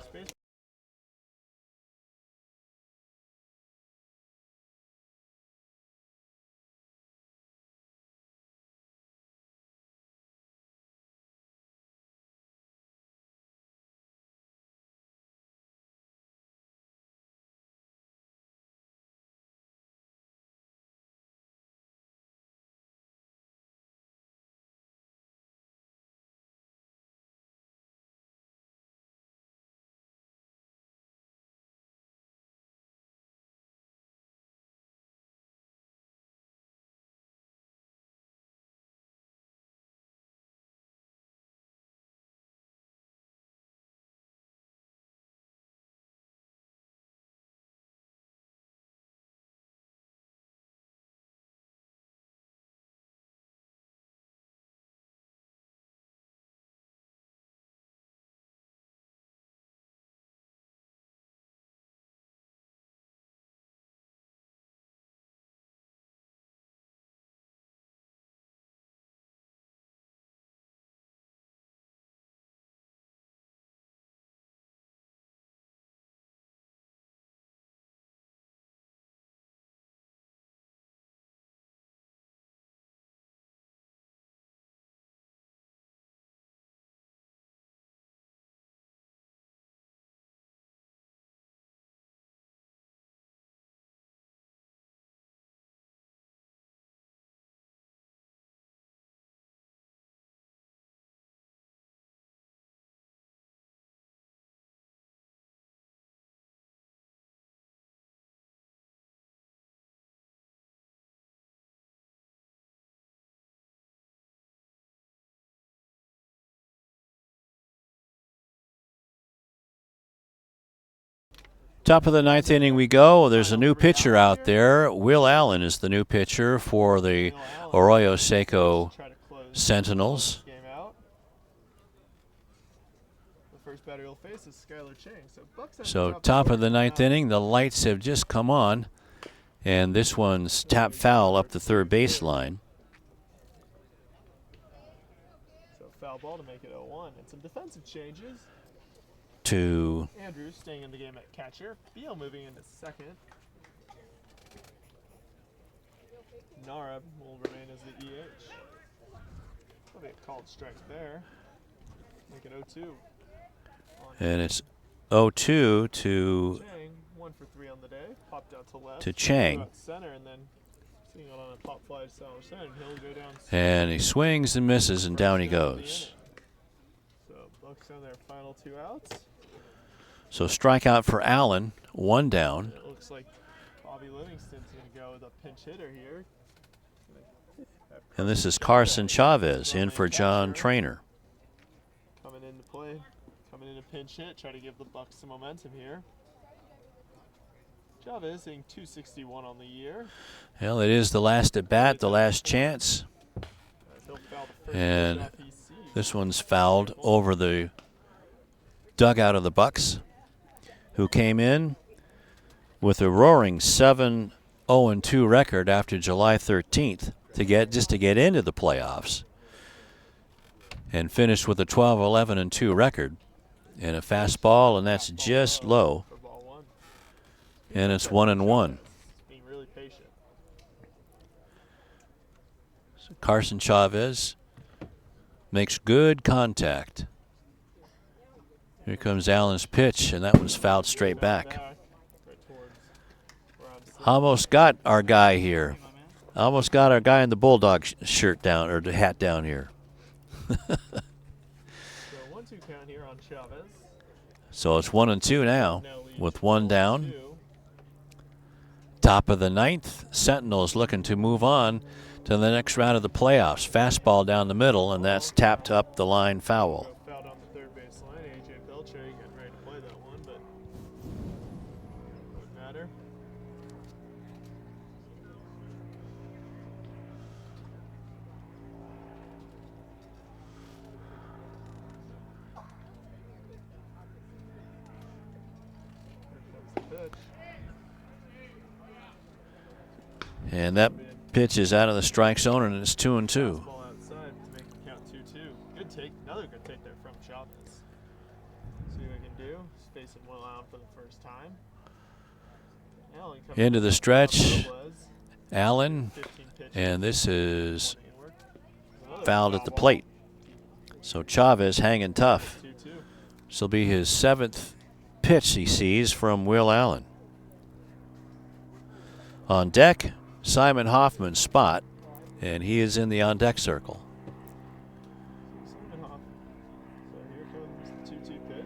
Top of the 9th inning we go. There's a new pitcher out there. Will Allen is the new pitcher for the Arroyo Seco Sentinels. So top of the 9th inning, the lights have just come on, and this one's tap foul up the third baseline. So foul ball to make it 0-1, and some defensive changes. To Andrews staying in the game at catcher. Beal moving into second. Nara will remain as the EH. Probably a called strike there. Make it 0-2. And it's 0-2 to Chang, 1 for 3 on the day. Popped out to left. to Chang. Center and then seeing it on a pop fly to center, and he'll go down. And he swings and misses, and down he goes. So Bucs on their final 2 outs. So strikeout for Allen, 1 down. It looks like Bobby Livingston's going to go with a pinch hitter here. And this is Carson Chavez in for John Trainer. Coming into play, coming in a pinch hit, try to give the Bucs some momentum here. Chavez hitting .261 on the year. Well, it is the last at bat, the last chance. And this one's fouled over the dugout of the Bucs, who came in with a roaring 7-0-2 record after July 13th to get into the playoffs, and finished with a 12-11-2 record and a fastball, and that's just low. And it's 1-1. Being really patient. So Carson Chavez makes good contact. Here comes Allen's pitch, and that one's fouled straight back. Almost got our guy here. Almost got our guy in the Bulldog shirt down, or the hat down here. So 1-2 count here on Chavez. So it's 1-2 now, with 1 down. Top of the 9th, Sentinels looking to move on to the next round of the playoffs. Fastball down the middle, and that's tapped up the line foul. Fouled on the third base line. A.J. Belcher getting ready to play that one, but wouldn't matter. Here comes the pitch. And that pitch is out of the strike zone, and it's 2-2. Ball outside to make it count 2-2. Good take, another good take there from Chavez. See what we can do. He's facing Will Allen for the first time. Allen comes Into the stretch, Lopez, Allen, 15 pitches, and this is inward. Another fouled foul at the ball. plate. So Chavez hanging tough. 2-2. This will be his 7th pitch he sees from Will Allen. On deck, Simon Hoffman's spot, and he is in the on-deck circle. Simon Hoffman. So here comes the 2-2 pitch.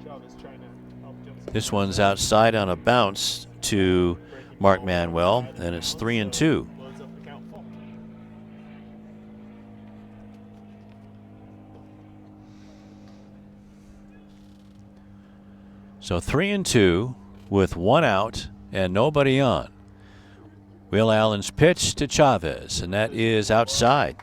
Chavez trying to help get some This one's outside on a bounce to Mark Manuel, and it's 3-2. loads up the count full. So 3-2 with 1 out and nobody on. Will Allen's pitch to Chavez, and that is outside.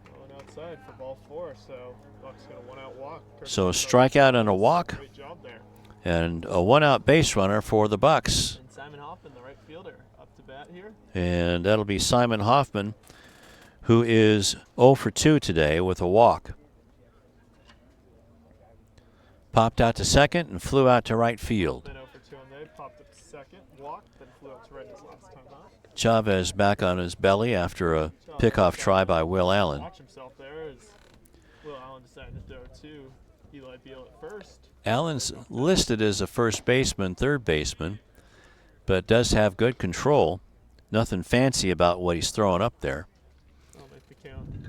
Going outside for ball 4, so Bucs got a 1-out walk. So a strikeout and a walk, Great job there. and a 1-out base runner for the Bucs. And Simon Hoffman, the right fielder, up to bat here. And that'll be Simon Hoffman, who is 0 for 2 today with a walk. Popped out to second and flew out to right field. Then 0 for 2 on the day, popped up to second, walked, then flew out to right his last time out. Chavez back on his belly after a pickoff try by Will Allen. Watch himself there as Will Allen decided to throw to Eli Beal at first. Allen's listed as a first baseman, third baseman, but does have good control. Nothing fancy about what he's throwing up there. I'll make the count.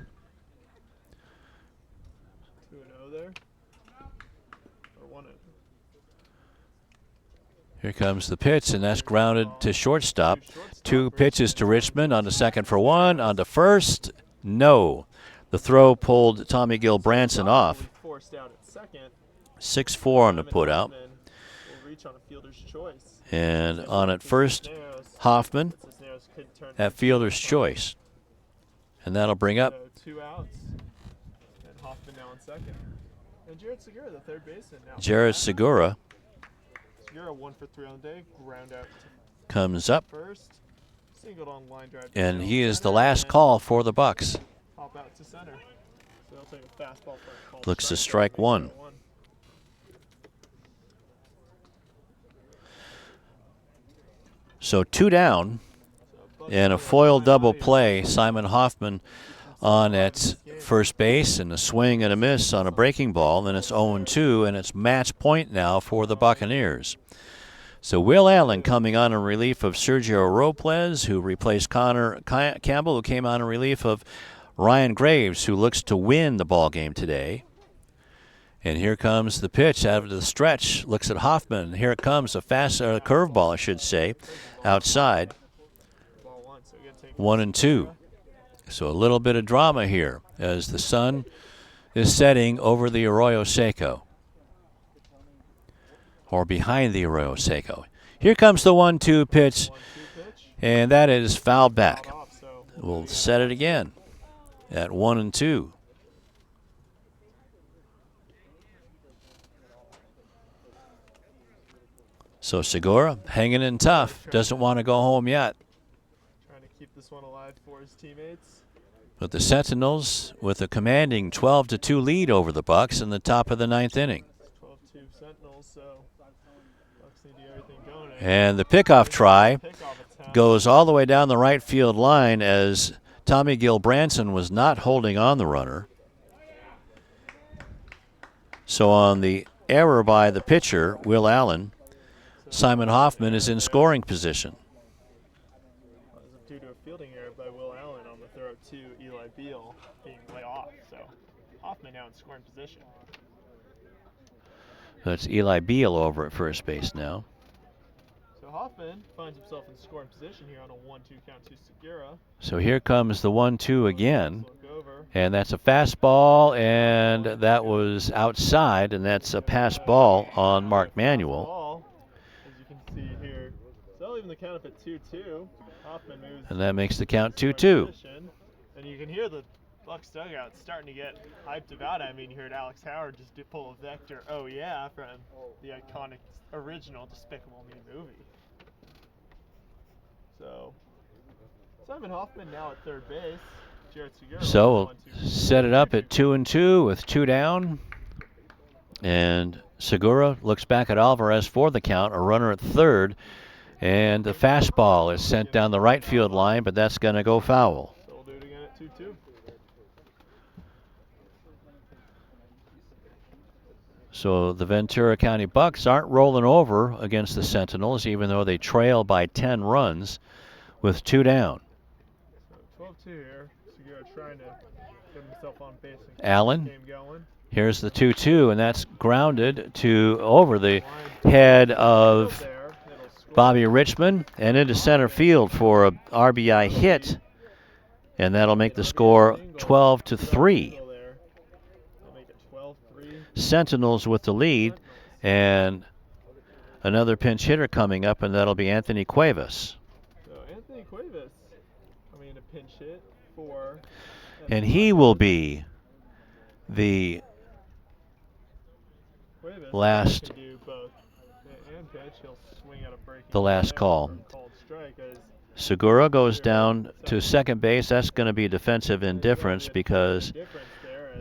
2-0 there. Or 1-0. Here comes the pitch, and that's grounded to shortstop. 2 pitches to Richmond, on to second for 1, on to first. No. The throw pulled Tommy Gilbranson off. Forced out at second. 6-4 on the putout. Will reach on a fielder's choice. And on at first, Hoffman Cisneros could turn at fielder's choice. And that'll bring up So 2 outs. And Hoffman now on second. And Jared Segura, the third baseman now. Jared Segura. Segura 1 for 3 on the day. Ground out to Comes up, first. Singled on line drive. to and center, he is the center, last and call for the Bucs. Pop out to center. So they'll take a fastball for a called Looks to strike. strike 1. So 2 down, So Bucs and a over foil nine double audience. play. Simon Hoffman on at first base, and a swing and a miss on a breaking ball. Then it's 0-2, and it's match point now for the Buccaneers. So Will Allen coming on in relief of Sergio Robles, who replaced Connor Campbell, who came on in relief of Ryan Graves, who looks to win the ball game today. And here comes the pitch out of the stretch. Looks at Hoffman. Here it comes, a fast curveball, I should say, outside. 1-2. So a little bit of drama here as the sun is setting over the Arroyo Seco, or behind the Arroyo Seco. Here comes the 1-2 pitch, and that is fouled back. We'll set it again at 1-2. So Segura hanging in tough, doesn't want to go home yet. Trying to keep this one alive for his teammates. But the Sentinels with a commanding 12-2 lead over the Bucs in the top of the ninth inning. 12-2 Sentinels, so Bucs need to get everything going. And the pickoff try goes all the way down the right field line as Tommy Gilbranson was not holding on the runner. So on the error by the pitcher, Will Allen, Simon Hoffman is in scoring position. Due to a fielding error by Will Allen on the throw to Eli Beal being way off, so Hoffman now in scoring position. That's Eli Beal over at first base now. So Hoffman finds himself in scoring position here on a 1-2 count to Segura. So here comes the 1-2 again. And that's a fastball, and that was outside, and that's a pass ball on Mark Manuel. As you can see here. So even the count up at 2-2. Hoffman moves. And that makes the count 2-2. And you can hear the Bucs dugout starting to get hyped about it. I mean, you heard Alex Howard just pull a Vector, oh yeah, from the iconic original Despicable Me movie. So, Simon Hoffman now at third base. So we'll set it up at 2-2 with 2 down. And Segura looks back at Alvarez for the count, a runner at third. And the fastball is sent down the right field line, but that's going to go foul. So we'll do it again at 2-2. So the Ventura County Bucs aren't rolling over against the Sentinels, even though they trail by 10 runs with 2 down. So 12-2 here. Segura trying to get himself on base and keep Allen. the game going. Here's the 2-2, and that's grounded to over the head of Bobby Richmond and into center field for a RBI hit, and that'll make the score 12-3. Sentinels with the lead, and another pinch hitter coming up, and that'll be Anthony Cuevas. So Anthony Cuevas coming in a pinch hit for, and he will be the last call. Segura goes down to second base. That's going to be defensive indifference because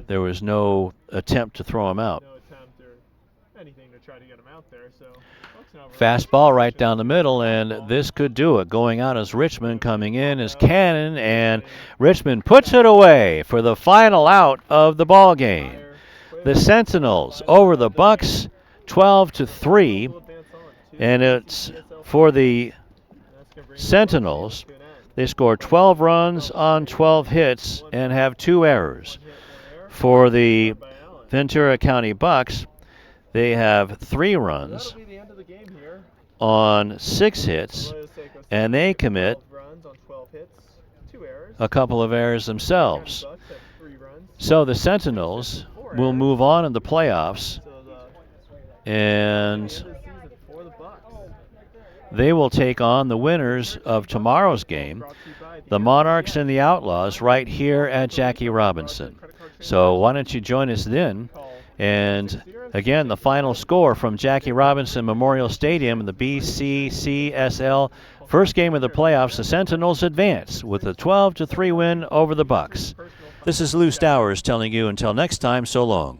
there was no attempt to throw him out. Fastball right down the middle, and this could do it. Going out as Richmond, coming in as Cannon, and Richmond puts it away for the final out of the ball game. The Sentinels over the Bucs, 12-3, and it's for the Sentinels. They score 12 runs on 12 hits and have 2 errors. For the Ventura County Bucs, they have 3 runs on 6 hits, and they commit a couple of errors themselves. So the Sentinels will move on in the playoffs, and they will take on the winners of tomorrow's game, the Monarchs and the Outlaws, right here at Jackie Robinson. So why don't you join us then? And again, the final score from Jackie Robinson Memorial Stadium in the BCCSL first game of the playoffs, the Sentinels advance with a 12-3 win over the Bucs. This is Lou Stowers telling you until next time, so long.